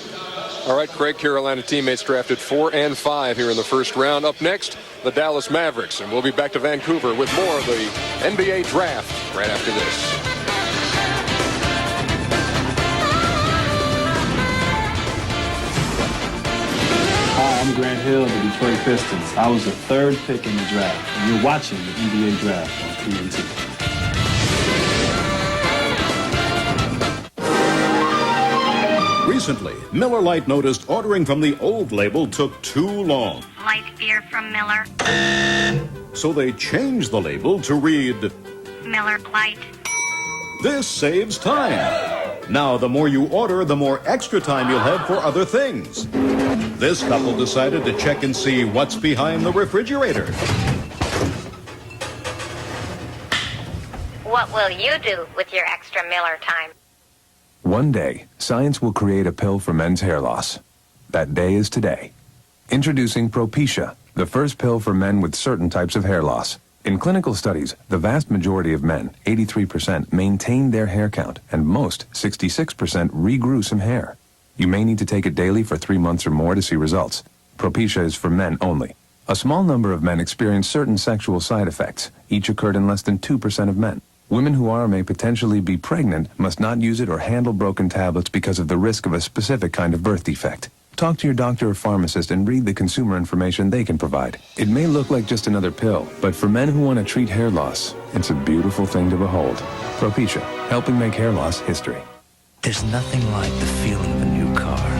All right, Craig, Carolina teammates drafted 4 and 5 here in the first round. Up next, the Dallas Mavericks, and we'll be back to Vancouver with more of the NBA draft right after this. Hi, I'm Grant Hill of the Detroit Pistons. I was the 3rd pick in the draft, and you're watching the NBA draft on TNT. Recently, Miller Lite noticed ordering from the old label took too long. Light beer from Miller. So they changed the label to read Miller Lite. This saves time. Now, the more you order, the more extra time you'll have for other things. This couple decided to check and see what's behind the refrigerator. What will you do with your extra Miller time? One day, science will create a pill for men's hair loss. That day is today. Introducing Propecia, the first pill for men with certain types of hair loss. In clinical studies, the vast majority of men, 83%, maintained their hair count, and most, 66%, regrew some hair. You may need to take it daily for 3 months or more to see results. Propecia is for men only. A small number of men experience certain sexual side effects. Each occurred in less than 2% of men. Women who are or may potentially be pregnant must not use it or handle broken tablets because of the risk of a specific kind of birth defect. Talk to your doctor or pharmacist and read the consumer information they can provide. It may look like just another pill, but for men who want to treat hair loss, it's a beautiful thing to behold. Propecia, helping make hair loss history. There's nothing like the feeling of a new car.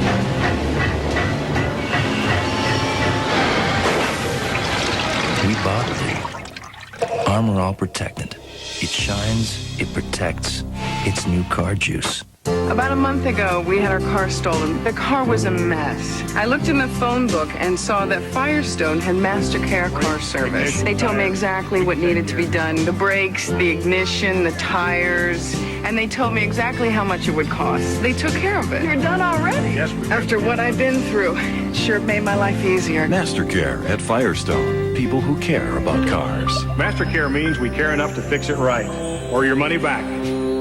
We bought it. Armor All Protectant. It shines, it protects. It's new car juice. About a month ago, we had our car stolen. The car was a mess. I looked in the phone book and saw that Firestone had MasterCare car service. They told me exactly what needed to be done. The brakes, the ignition, the tires, and they told me exactly how much it would cost. They took care of it. You're done already. Yes, after what I've been through, it sure made my life easier. MasterCare at Firestone. People who care about cars. MasterCare means we care enough to fix it right, or your money back.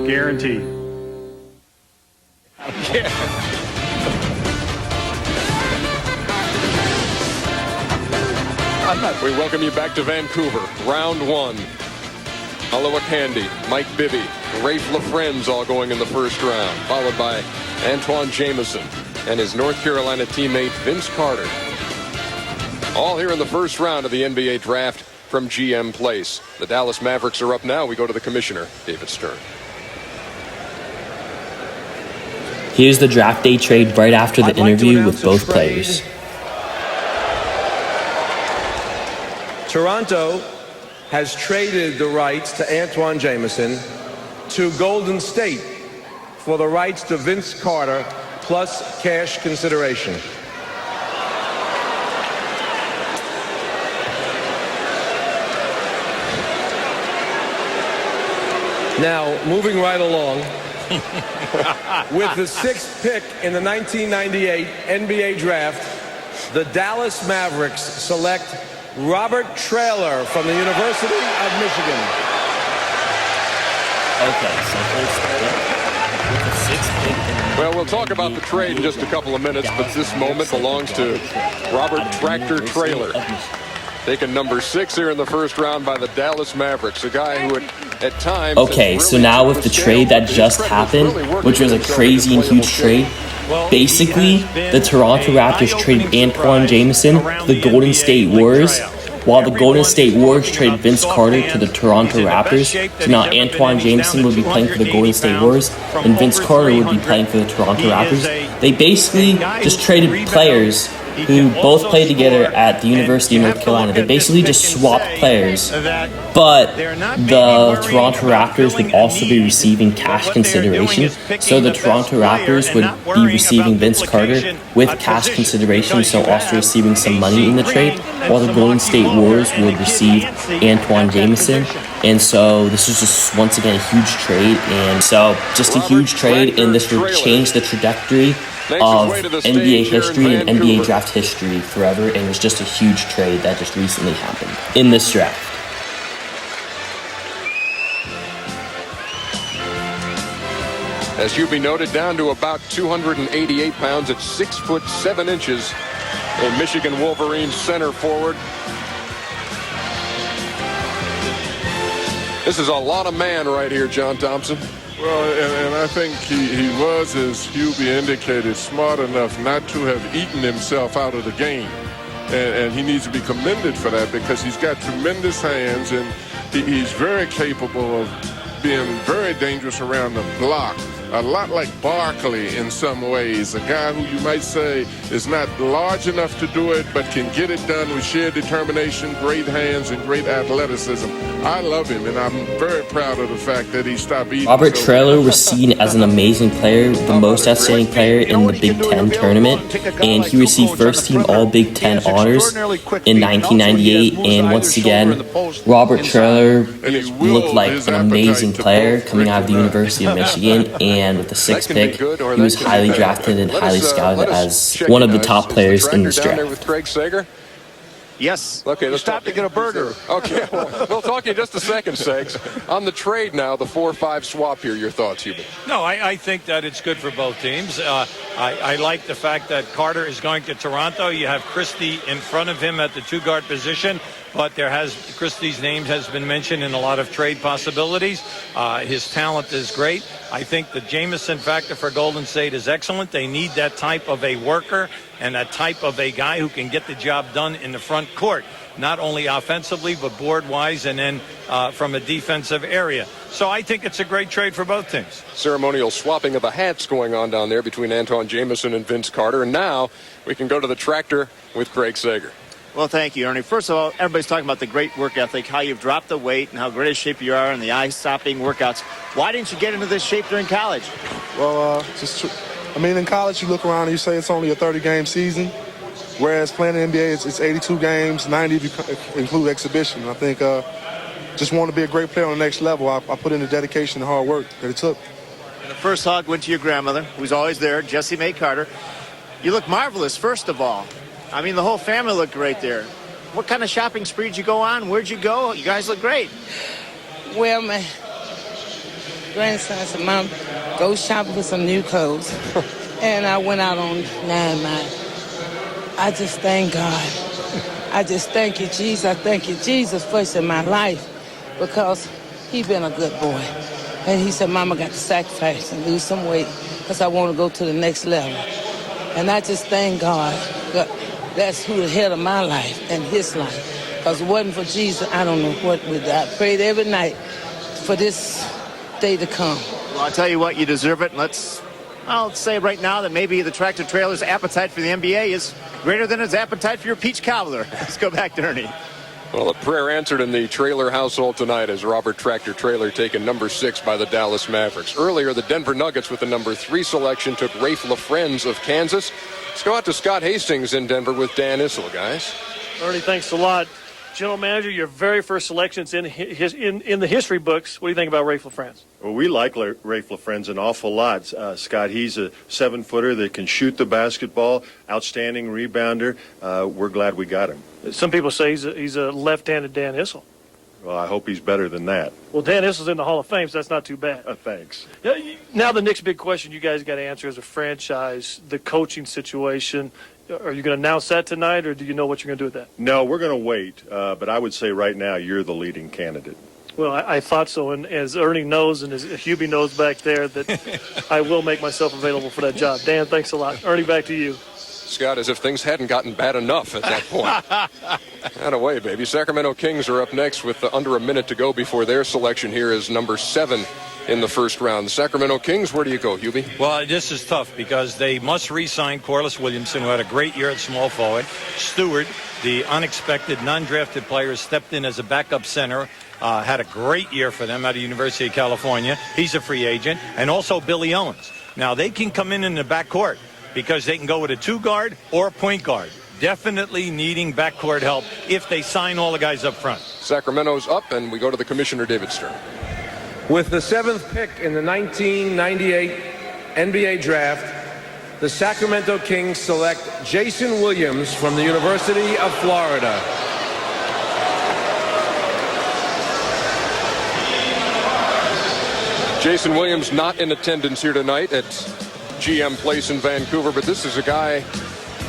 Guaranteed. Yeah. We welcome you back to Vancouver. Round one. Olowokandi, Mike Bibby, Rafe LaFrentz all going in the first round, followed by Antawn Jamison and his North Carolina teammate Vince Carter. All here in the first round of the NBA draft from GM Place. The Dallas Mavericks are up now. We go to the commissioner, David Stern. Here's the draft day trade right after the interview with both players. Toronto has traded the rights to Antawn Jamison to Golden State for the rights to Vince Carter plus cash consideration. Now, moving right along, with the 6th pick in the 1998 NBA draft, the Dallas Mavericks select Robert Traylor from the University of Michigan. Okay, so first pick with the 6th pick. Well, we'll talk about the trade in just a couple of minutes, but this moment belongs to Robert Tractor Traylor. Taken number 6 here in the first round by the Dallas Mavericks, a guy who at times... Okay, so now with the trade that just happened, which was a crazy and huge trade, basically, the Toronto Raptors traded Antawn Jamison to the Golden State Warriors, while the Golden State Warriors traded Vince Carter to the Toronto Raptors. So now Antawn Jamison would be playing for the Golden State Warriors, and Vince Carter would be playing for the Toronto Raptors. They basically just traded players who both played together at the University of North Carolina. They basically just swapped players, but the Toronto Raptors would also be receiving cash consideration. So the Toronto Raptors would be receiving Vince Carter with cash consideration, so also receiving some money in the trade, while the Golden State Warriors would receive Antawn Jamison. And so this is just once again a huge trade, and so just a huge trade, and this would change the trajectory of NBA history and NBA draft history forever, and it was just a huge trade that just recently happened in this draft. As Hubie noted, down to about 288 pounds at 6 foot 7 inches, a Michigan Wolverines center forward. This is a lot of man right here, John Thompson. Well, and I think he was, as Hubie indicated, smart enough not to have eaten himself out of the game. And he needs to be commended for that, because he's got tremendous hands, and he's very capable of being very dangerous around the block. A lot like Barkley in some ways, a guy who you might say is not large enough to do it, but can get it done with sheer determination, great hands, and great athleticism. I love him, and I'm very proud of the fact that he stopped eating. Robert Traylor was seen as an amazing player, the most outstanding player in the Big Ten tournament, and he received first-team All-Big Ten honors in 1998. And once again, Robert Traylor looked like an amazing player coming out of the University of Michigan. And with the 6th pick, he was highly drafted and highly scouted as one of the top players in this draft. With Craig Sager? Yes. Okay, let's stop to get a burger. Okay, well, we'll talk to you in just a second, Segs. On the trade now, the 4-5 swap here, your thoughts, Hubert? No, I think that it's good for both teams. I like the fact that Carter is going to Toronto. You have Christie in front of him at the 2-guard position, but Christie's name has been mentioned in a lot of trade possibilities. His talent is great. I think the Jamison factor for Golden State is excellent. They need that type of a worker and that type of a guy who can get the job done in the front court, not only offensively, but board-wise, and then from a defensive area. So I think it's a great trade for both teams. Ceremonial swapping of the hats going on down there between Antawn Jamison and Vince Carter. And now we can go to the tractor with Craig Sager. Well, thank you, Ernie. First of all, everybody's talking about the great work ethic, how you've dropped the weight and how great a shape you are in the eye-stopping workouts. Why didn't you get into this shape during college? Well, in college, you look around and you say it's only a 30-game season, whereas playing in the NBA, it's 82 games, 90 if you include exhibition. I think just want to be a great player on the next level. I put in the dedication and hard work that it took. And the first hug went to your grandmother, who's always there, Jessie Mae Carter. You look marvelous, first of all. I mean, the whole family looked great there. What kind of shopping spree did you go on? Where'd you go? You guys look great. Well, my grandson said, Mom, go shopping for some new clothes. And I went out on 9 Mile. I just thank God. I just thank you, Jesus. I thank you, Jesus, first in my life, because he been a good boy. And he said, Mama got to sacrifice and lose some weight because I want to go to the next level. And I just thank God. That's who the head of my life and his life. Because if it wasn't for Jesus, I don't know what would I prayed every night for this day to come. Well, I'll tell you what, you deserve it. I'll say right now that maybe the tractor trailer's appetite for the NBA is greater than his appetite for your peach cobbler. Let's go back to Ernie. Well, a prayer answered in the Trailer household tonight as Robert Tractor Trailer taken number 6 by the Dallas Mavericks. Earlier, the Denver Nuggets with the number 3 selection took Rafe LaFrentz of Kansas. Let's go out to Scott Hastings in Denver with Dan Issel, guys. Ernie, thanks a lot. General Manager, your very first selection's in the history books. What do you think about Rafe LaFrentz? Well, we like Rafe LaFrentz an awful lot. Scott, he's a 7-footer that can shoot the basketball, outstanding rebounder. We're glad we got him. Some people say he's a left-handed Dan Issel. Well, I hope he's better than that. Well, Dan Issel's in the Hall of Fame, so that's not too bad. Thanks. Now the next big question you guys got to answer as a franchise, the coaching situation. Are you going to announce that tonight, or do you know what you're going to do with that? No, we're going to wait. But I would say right now you're the leading candidate. Well, I thought so, and as Ernie knows and as Hubie knows back there, that I will make myself available for that job. Dan, thanks a lot. Ernie, back to you. Scott, as if things hadn't gotten bad enough at that point. Atta-way, baby. Sacramento Kings are up next with under a minute to go before their selection here is number 7 in the first round. The Sacramento Kings, where do you go, Hubie? Well, this is tough because they must re-sign Corliss Williamson, who had a great year at small forward. Stewart, the unexpected non-drafted player, stepped in as a backup center. Had a great year for them at the University of California. He's a free agent. And also Billy Owens. Now, they can come in the backcourt because they can go with a 2-guard or a point guard. Definitely needing backcourt help if they sign all the guys up front. Sacramento's up, and we go to the Commissioner, David Stern. With the 7th pick in the 1998 NBA Draft, the Sacramento Kings select Jason Williams from the University of Florida. Jason Williams not in attendance here tonight at GM Place in Vancouver, but this is a guy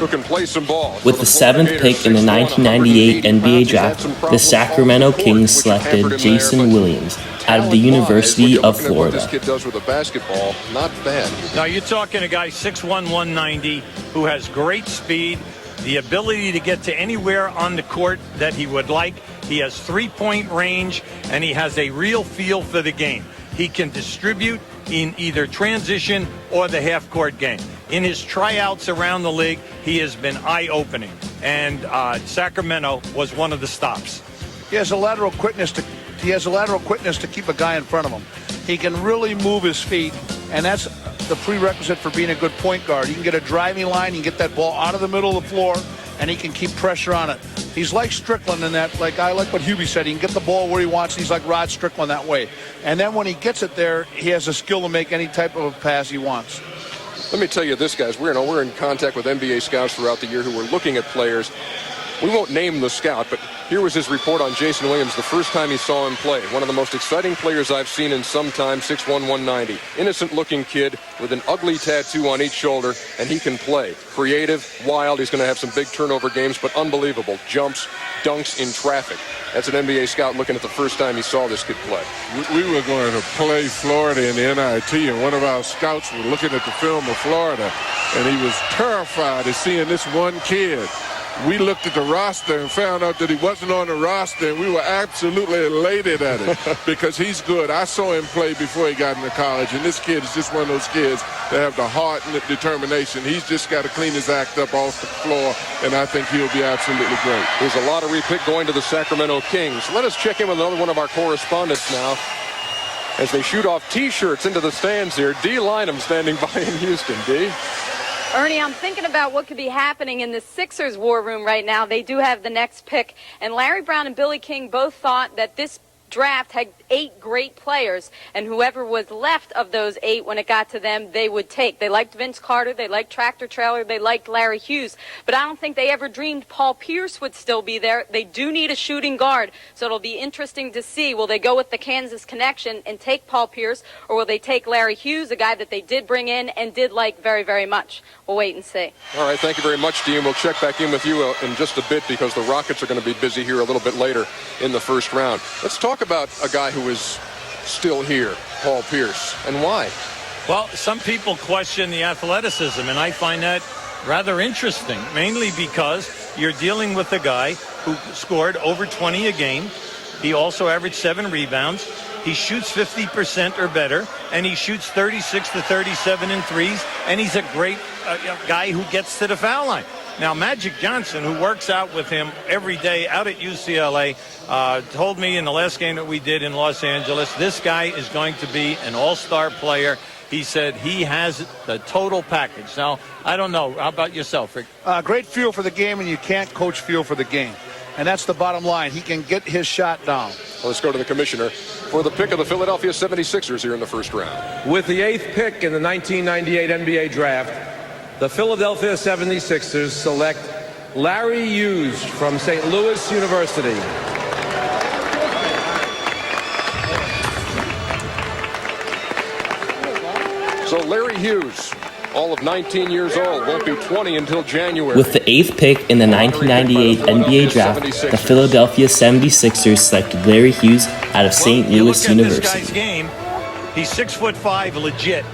who can play some ball. With the 7th pick in the 1998 NBA Draft, the Sacramento Kings selected Jason Williams out of the University of Florida. What this kid does with a basketball, not bad. Now you're talking a guy 6'1", 190, who has great speed, the ability to get to anywhere on the court that he would like. He has 3-point range, and he has a real feel for the game. He can distribute in either transition or the half-court game. In his tryouts around the league, he has been eye-opening, and Sacramento was one of the stops. He has a lateral quickness to keep a guy in front of him. He can really move his feet, and that's the prerequisite for being a good point guard. He can get a driving line, he can get that ball out of the middle of the floor, and he can keep pressure on it. He's like Strickland in that, I like what Hubie said, he can get the ball where he wants. He's like Rod Strickland that way. And then when he gets it there, he has a skill to make any type of a pass he wants. Let me tell you this, guys. We're in contact with NBA scouts throughout the year who were looking at players. We won't name the scout, but here was his report on Jason Williams the first time he saw him play. One of the most exciting players I've seen in some time, 6'1", 190. Innocent-looking kid with an ugly tattoo on each shoulder, and he can play. Creative, wild. He's going to have some big turnover games, but unbelievable. Jumps, dunks in traffic. That's an NBA scout looking at the first time he saw this kid play. We were going to play Florida in the NIT, and one of our scouts was looking at the film of Florida, and he was terrified of seeing this one kid. We looked at the roster and found out that he wasn't on the roster, and we were absolutely elated at it because he's good. I saw him play before he got into college, and this kid is just one of those kids that have the heart and the determination. He's just got to clean his act up off the floor, and I think he'll be absolutely great. There's a lottery pick going to the Sacramento Kings. Let us check in with another one of our correspondents now as they shoot off T-shirts into the stands here. Dee Lynham standing by in Houston. Dee? Ernie, I'm thinking about what could be happening in the Sixers war room right now. They do have the next pick, and Larry Brown and Billy King both thought that this draft had 8 great players, and whoever was left of those 8 when it got to them, they would take. They liked Vince Carter, they liked Tractor Trailer, they liked Larry Hughes, but I don't think they ever dreamed Paul Pierce would still be there. They do need a shooting guard, so it'll be interesting to see, will they go with the Kansas connection and take Paul Pierce, or will they take Larry Hughes, a guy that they did bring in and did like very, very much? We'll wait and see. All right, thank you very much, Dean. We'll check back in with you in just a bit because the Rockets are going to be busy here a little bit later in the first round. Let's talk about a guy who is still here, Paul Pierce, and why? Well, some people question the athleticism, and I find that rather interesting, mainly because you're dealing with a guy who scored over 20 a game. He also averaged 7 rebounds. He shoots 50% or better, and he shoots 36 to 37 in threes, and he's a great guy who gets to the foul line. Now, Magic Johnson, who works out with him every day out at UCLA, told me in the last game that we did in Los Angeles, this guy is going to be an all-star player. He said he has the total package. Now, I don't know. How about yourself, Rick? Great feel for the game, and you can't coach feel for the game. And that's the bottom line. He can get his shot down. Well, let's go to the commissioner for the pick of the Philadelphia 76ers here in the first round. With the 8th pick in the 1998 NBA draft, the Philadelphia 76ers select Larry Hughes from St. Louis University. So Larry Hughes, all of 19 years old, won't be 20 until January. With the 8th pick in the 1998 NBA draft, the Philadelphia 76ers selected Larry Hughes out of St. Louis University. This guy's game, he's 6'5", legit.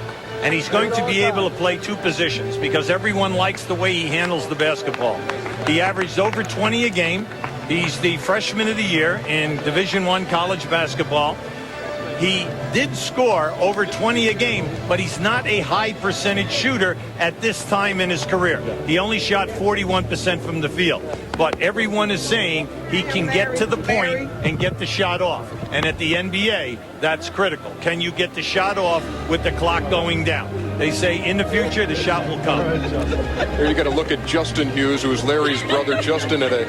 And he's going to be able to play 2 positions because everyone likes the way he handles the basketball. He averaged over 20 a game. He's the freshman of the year in Division I college basketball. He did score over 20 a game, but he's not a high percentage shooter at this time in his career. He only shot 41% from the field. But everyone is saying he can get to the point and get the shot off. And at the NBA, that's critical. Can you get the shot off with the clock going down? They say in the future, the shot will come. Here you got to look at Justin Hughes, who is Larry's brother. Justin, at a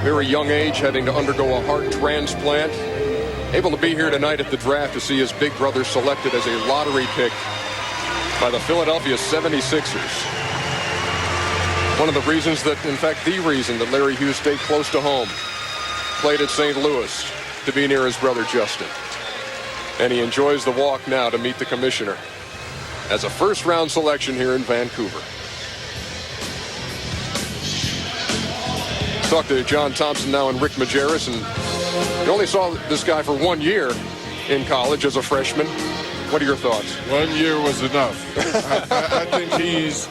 very young age, having to undergo a heart transplant. Able to be here tonight at the draft to see his big brother selected as a lottery pick by the Philadelphia 76ers. One of the reasons that, in fact, the reason that Larry Hughes stayed close to home, played at St. Louis to be near his brother Justin. And he enjoys the walk now to meet the commissioner as a first-round selection here in Vancouver. Talk to John Thompson now and Rick Majerus, and you only saw this guy for 1 year in college as a freshman. What are your thoughts? 1 year was enough. I think he's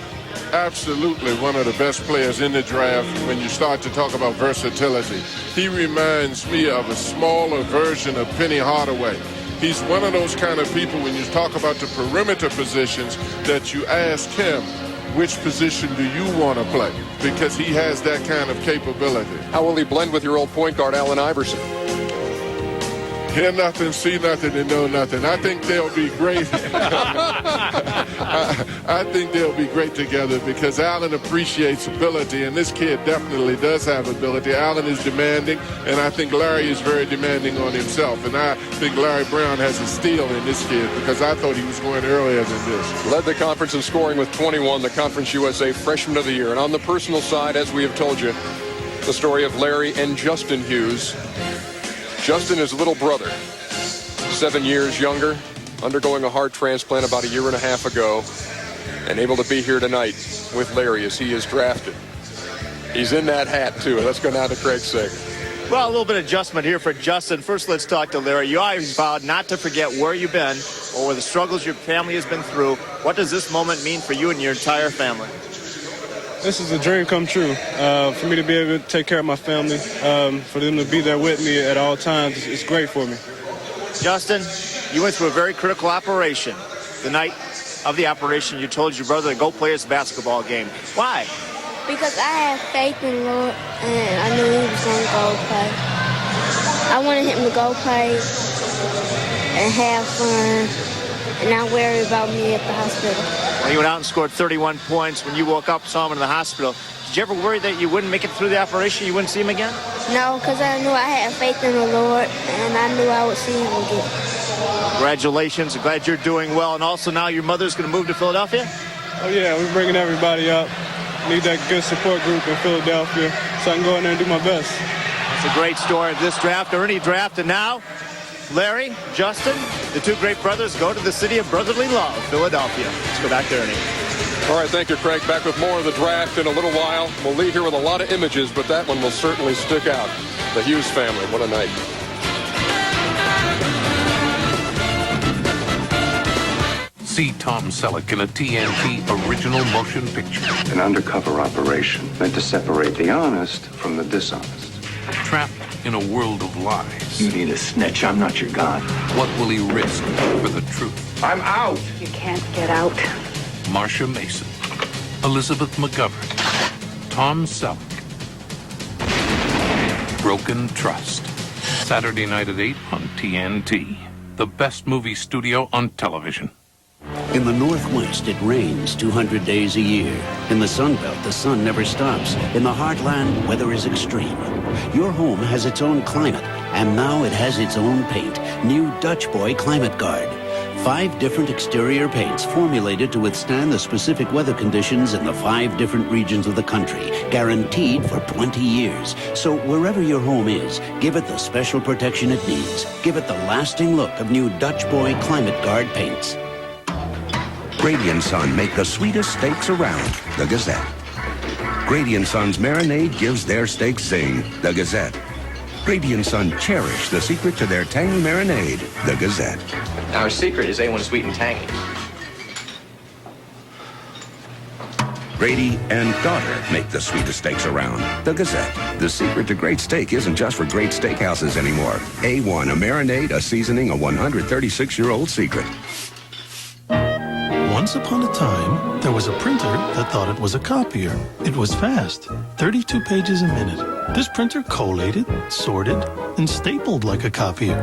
absolutely one of the best players in the draft when you start to talk about versatility. He reminds me of a smaller version of Penny Hardaway. He's one of those kind of people when you talk about the perimeter positions that you ask him, which position do you want to play? Because he has that kind of capability. How will he blend with your old point guard, Allen Iverson? Hear nothing, see nothing, and know nothing. I think they'll be great. I think they'll be great together because Allen appreciates ability, and this kid definitely does have ability. Allen is demanding, and I think Larry is very demanding on himself. And I think Larry Brown has a steal in this kid because I thought he was going earlier than this. Led the conference in scoring with 21, the Conference USA Freshman of the Year. And on the personal side, as we have told you, the story of Larry and Justin Hughes. Justin is little brother, 7 years younger, undergoing a heart transplant about 1.5 years ago, and able to be here tonight with Larry as he is drafted. He's in that hat, too. Let's go now to Craig Sager. Well, a little bit of adjustment here for Justin. First, let's talk to Larry. You always vowed not to forget where you've been or the struggles your family has been through. What does this moment mean for you and your entire family? This is a dream come true. For me to be able to take care of my family, for them to be there with me at all times, it's great for me. Justin, you went through a very critical operation. The night of the operation, you told your brother to go play his basketball game. Why? Because I had faith in the Lord, and I knew he was going to go play. I wanted him to go play and have fun and not worry about me at the hospital. Well, he went out and scored 31 points. When you woke up, saw him in the hospital. Did you ever worry that you wouldn't make it through the operation? You wouldn't see him again? No, because I knew I had faith in the Lord, and I knew I would see him again. Congratulations. I'm glad you're doing well. And also now your mother's going to move to Philadelphia? Oh, yeah, we're bringing everybody up. Need that good support group in Philadelphia so I can go in there and do my best. It's a great story of this draft or any draft. And now, Larry, Justin, the two great brothers go to the city of brotherly love, Philadelphia. Let's go back to Ernie. All right, thank you, Craig. Back with more of the draft in a little while. We'll leave here with a lot of images, but that one will certainly stick out. The Hughes family, what a night. See Tom Selleck in a TNT original motion picture. An undercover operation meant to separate the honest from the dishonest. Trapped in a world of lies. You need a snitch. I'm not your god. What will he risk for the truth? I'm out. You can't get out. Marcia Mason, Elizabeth McGovern, Tom Selleck. Broken Trust. Saturday night at 8 on TNT. The best movie studio on television. In the Northwest, it rains 200 days a year. In the Sun Belt, the sun never stops. In the Heartland, weather is extreme. Your home has its own climate, and now it has its own paint. New Dutch Boy Climate Guard. 5 different exterior paints formulated to withstand the specific weather conditions in the 5 different regions of the country, guaranteed for 20 years. So wherever your home is, give it the special protection it needs. Give it the lasting look of new Dutch Boy Climate Guard paints. Grady & Son make the sweetest steaks around, the Gazette. Grady & Son's marinade gives their steaks zing, the Gazette. Grady & Son cherish the secret to their tangy marinade, the Gazette. Our secret is A1 sweet and tangy. Grady and daughter make the sweetest steaks around, the Gazette. The secret to great steak isn't just for great steakhouses anymore. A1, a marinade, a seasoning, a 136-year-old secret. Once upon a time, there was a printer that thought it was a copier. It was fast, 32 pages a minute. This printer collated, sorted, and stapled like a copier.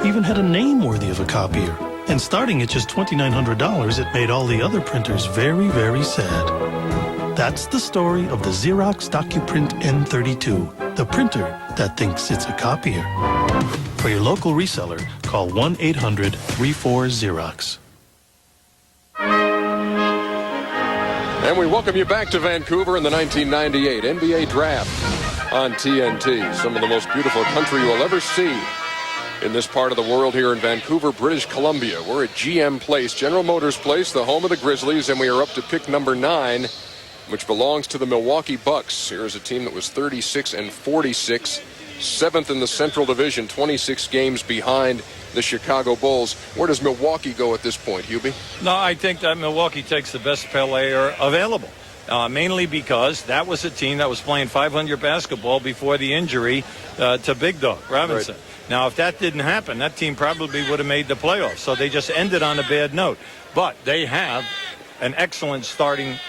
Even had a name worthy of a copier. And starting at just $2,900, it made all the other printers very, very sad. That's the story of the Xerox DocuPrint N32, the printer that thinks it's a copier. For your local reseller, call 1-800-34-XEROX. And we welcome you back to Vancouver in the 1998 NBA Draft on TNT. Some of the most beautiful country you will ever see in this part of the world here in Vancouver, British Columbia. We're at GM Place, General Motors Place, the home of the Grizzlies, and we are up to pick number 9, which belongs to the Milwaukee Bucks. Here's a team that was 36-46, 7th in the Central Division, 26 games behind the Chicago Bulls. Where does Milwaukee go at this point, Hubie? No, I think that Milwaukee takes the best player available, mainly because that was a team that was playing 500 basketball before the injury to Big Dog Robinson. Right. Now, if that didn't happen, that team probably would have made the playoffs. So they just ended on a bad note. But they have an excellent starting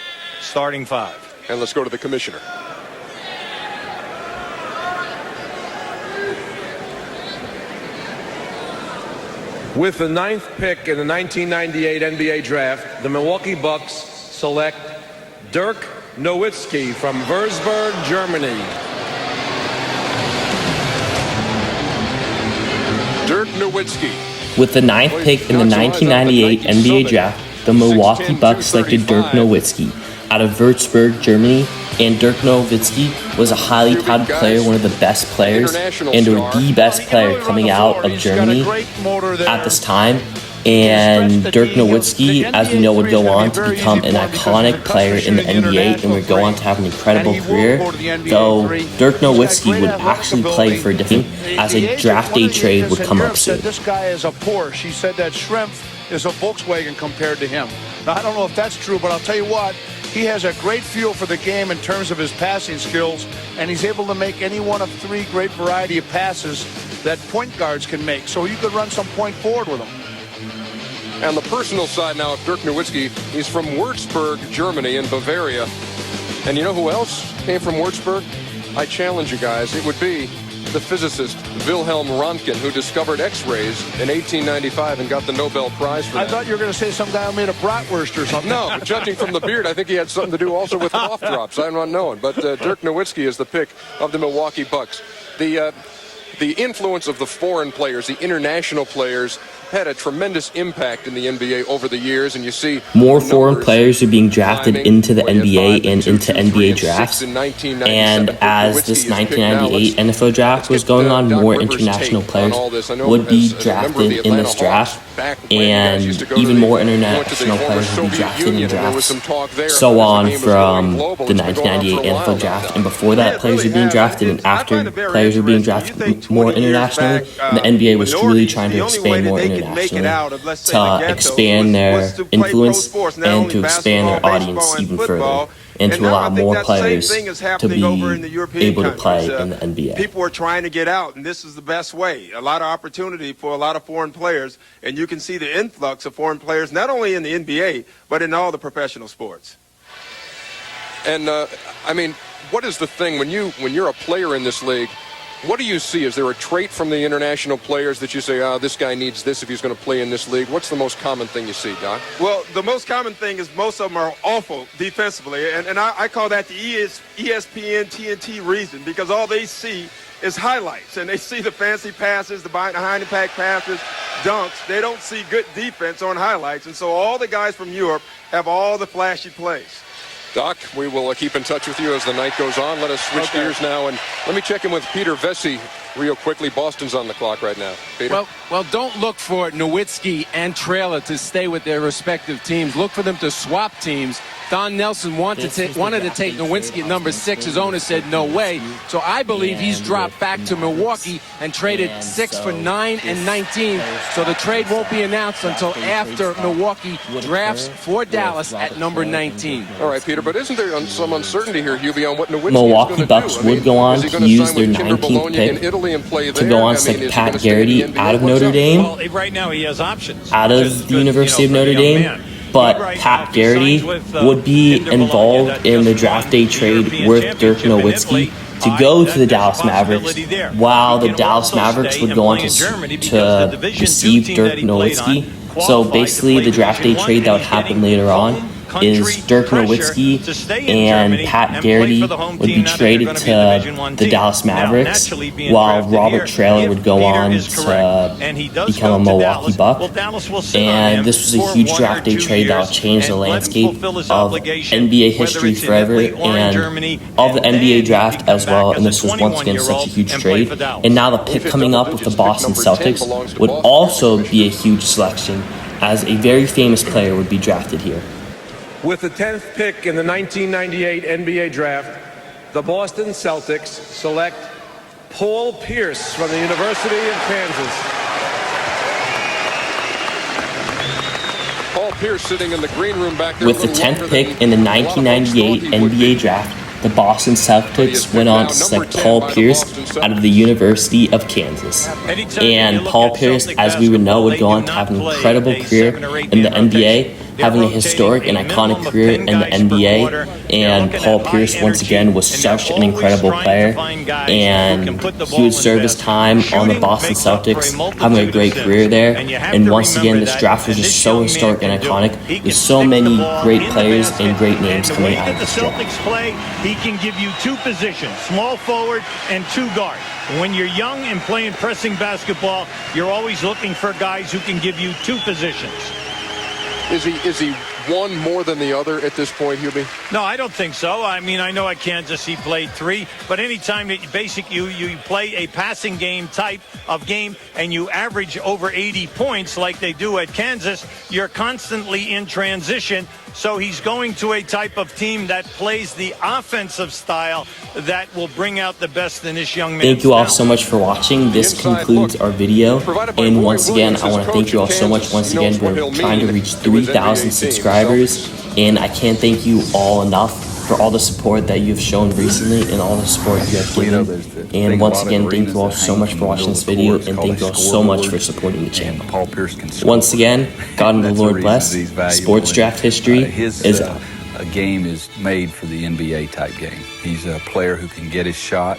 5. And let's go to the commissioner. With the 9th pick in the 1998 NBA Draft, the Milwaukee Bucks select Dirk Nowitzki from Würzburg, Germany. Dirk Nowitzki. With the 9th pick in the 1998 NBA Draft, the Milwaukee Bucks selected Dirk Nowitzki out of Würzburg, Germany. And Dirk Nowitzki was a highly touted player, one of the best players, and the best player coming out of Germany at this time. And Dirk Nowitzki, as we know, would go on to become an iconic player in the NBA and would go on to have an incredible career. Though Dirk Nowitzki would actually play for a different team as a draft day trade would come up soon. This guy is a Porsche. He said that Shrimp is a Volkswagen compared to him. Now, I don't know if that's true, but I'll tell you what. He has a great feel for the game in terms of his passing skills, and he's able to make any one of 3 great variety of passes that point guards can make. So you could run some point forward with him. And the personal side now of Dirk Nowitzki, he's from Würzburg, Germany in Bavaria. And you know who else came from Würzburg? I challenge you guys. It would be the physicist Wilhelm Röntgen, who discovered X-rays in 1895 and got the Nobel Prize for that. I thought you were going to say some guy who made a bratwurst or something. No, judging from the beard, I think he had something to do also with cough drops. I'm not knowing. But Dirk Nowitzki is the pick of the Milwaukee Bucks. The influence of the foreign players, the international players, had a tremendous impact in the NBA over the years, and you see more foreign players are being drafted into the NBA and into NBA drafts. And as this 1998 NFL draft was going on, more international players would be drafted in this draft, and even more international players would be drafted in drafts. So on from the 1998 NFL draft, and before that, players were being drafted, and after players were being drafted more internationally, and the NBA was truly trying to expand more internationally to expand their influence and to expand their audience even further, and to allow more players to be able to play in the NBA. People are trying to get out, and this is the best way. A lot of opportunity for a lot of foreign players, and you can see the influx of foreign players not only in the NBA but in all the professional sports. And I mean, what is the thing when you're a player in this league? What do you see? Is there a trait from the international players that you say, this guy needs this if he's going to play in this league? What's the most common thing you see, Doc? Well, the most common thing is most of them are awful defensively, and I call that the ESPN TNT reason, because all they see is highlights, and they see the fancy passes, the behind-the-pack passes, dunks. They don't see good defense on highlights, and so all the guys from Europe have all the flashy plays. Doc, we will keep in touch with you as the night goes on. Let us switch gears now, and let me check in with Peter Vesey real quickly. Boston's on the clock right now. Peter? Well, don't look for Nowitzki and Traylor to stay with their respective teams. Look for them to swap teams. Don Nelson wanted to take Nowitzki at number 6. His owner said no way. So I believe he's dropped back to Milwaukee and traded 6 for 9 and 19. So the trade won't be announced until after Milwaukee drafts for Dallas at number 19. All right, Peter, but isn't there some uncertainty here, Hubie, on what Nowitzki Milwaukee is Bucks would go on to use their 19th pick to go on select Pat Garrity out of Notre Dame, Well, right now he has options. out of the University of Notre Dame. But Pat Garrity would be involved in the draft day trade with Dirk Nowitzki to go to the Dallas Mavericks, while the Dallas Mavericks would go on to receive Dirk Nowitzki. So basically, the draft day trade that would happen later on is Dirk Nowitzki and Pat Garrity would be traded to the Dallas Mavericks, while Robert Traylor would go on to become a Milwaukee Buck. And this was a huge draft day trade that will change the landscape of NBA history forever and of the NBA draft as well. And this was once again such a huge trade. And now the pick coming up with the Boston Celtics would also be a huge selection, as a very famous player would be drafted here. With the 10th pick in the 1998 NBA draft, the Boston Celtics select Paul Pierce from the University of Kansas. Paul Pierce sitting in the green room back there. With the 10th pick in the 1998 NBA draft, the Boston Celtics went on to select Paul Pierce out of the University of Kansas. And Paul Pierce, as we would know, would go on to have an incredible career in the NBA, having a historic and iconic career in the NBA. And Paul Pierce, once again, was such an incredible player. And he would serve his time on the Boston Celtics, having a great career there. And once again, this draft was just so historic and iconic, with so many great players and great names coming out of this draft. Celtics play, he can give you two positions, small forward and two guard. When you're young and playing pressing basketball, you're always looking for guys who can give you two positions. Is he one more than the other at this point, Hubie? No, I don't think so. I mean, I know at Kansas he played 3, but anytime that you play a passing game type of game and you average over 80 points like they do at Kansas, you're constantly in transition. So he's going to a type of team that plays the offensive style that will bring out the best in this young man. Thank you all so much for watching. This concludes our video. And once again, I want to thank you all so much. Once again, we're trying to reach 3,000 subscribers. And I can't thank you all enough for all the support that you've shown recently and all the support you have given. And once again, thank you all so much for watching this video, and thank you all so much for supporting the channel. Once again, God and the Lord bless. Sports draft history is up. A game is made for the NBA type game. He's a player who can get his shot.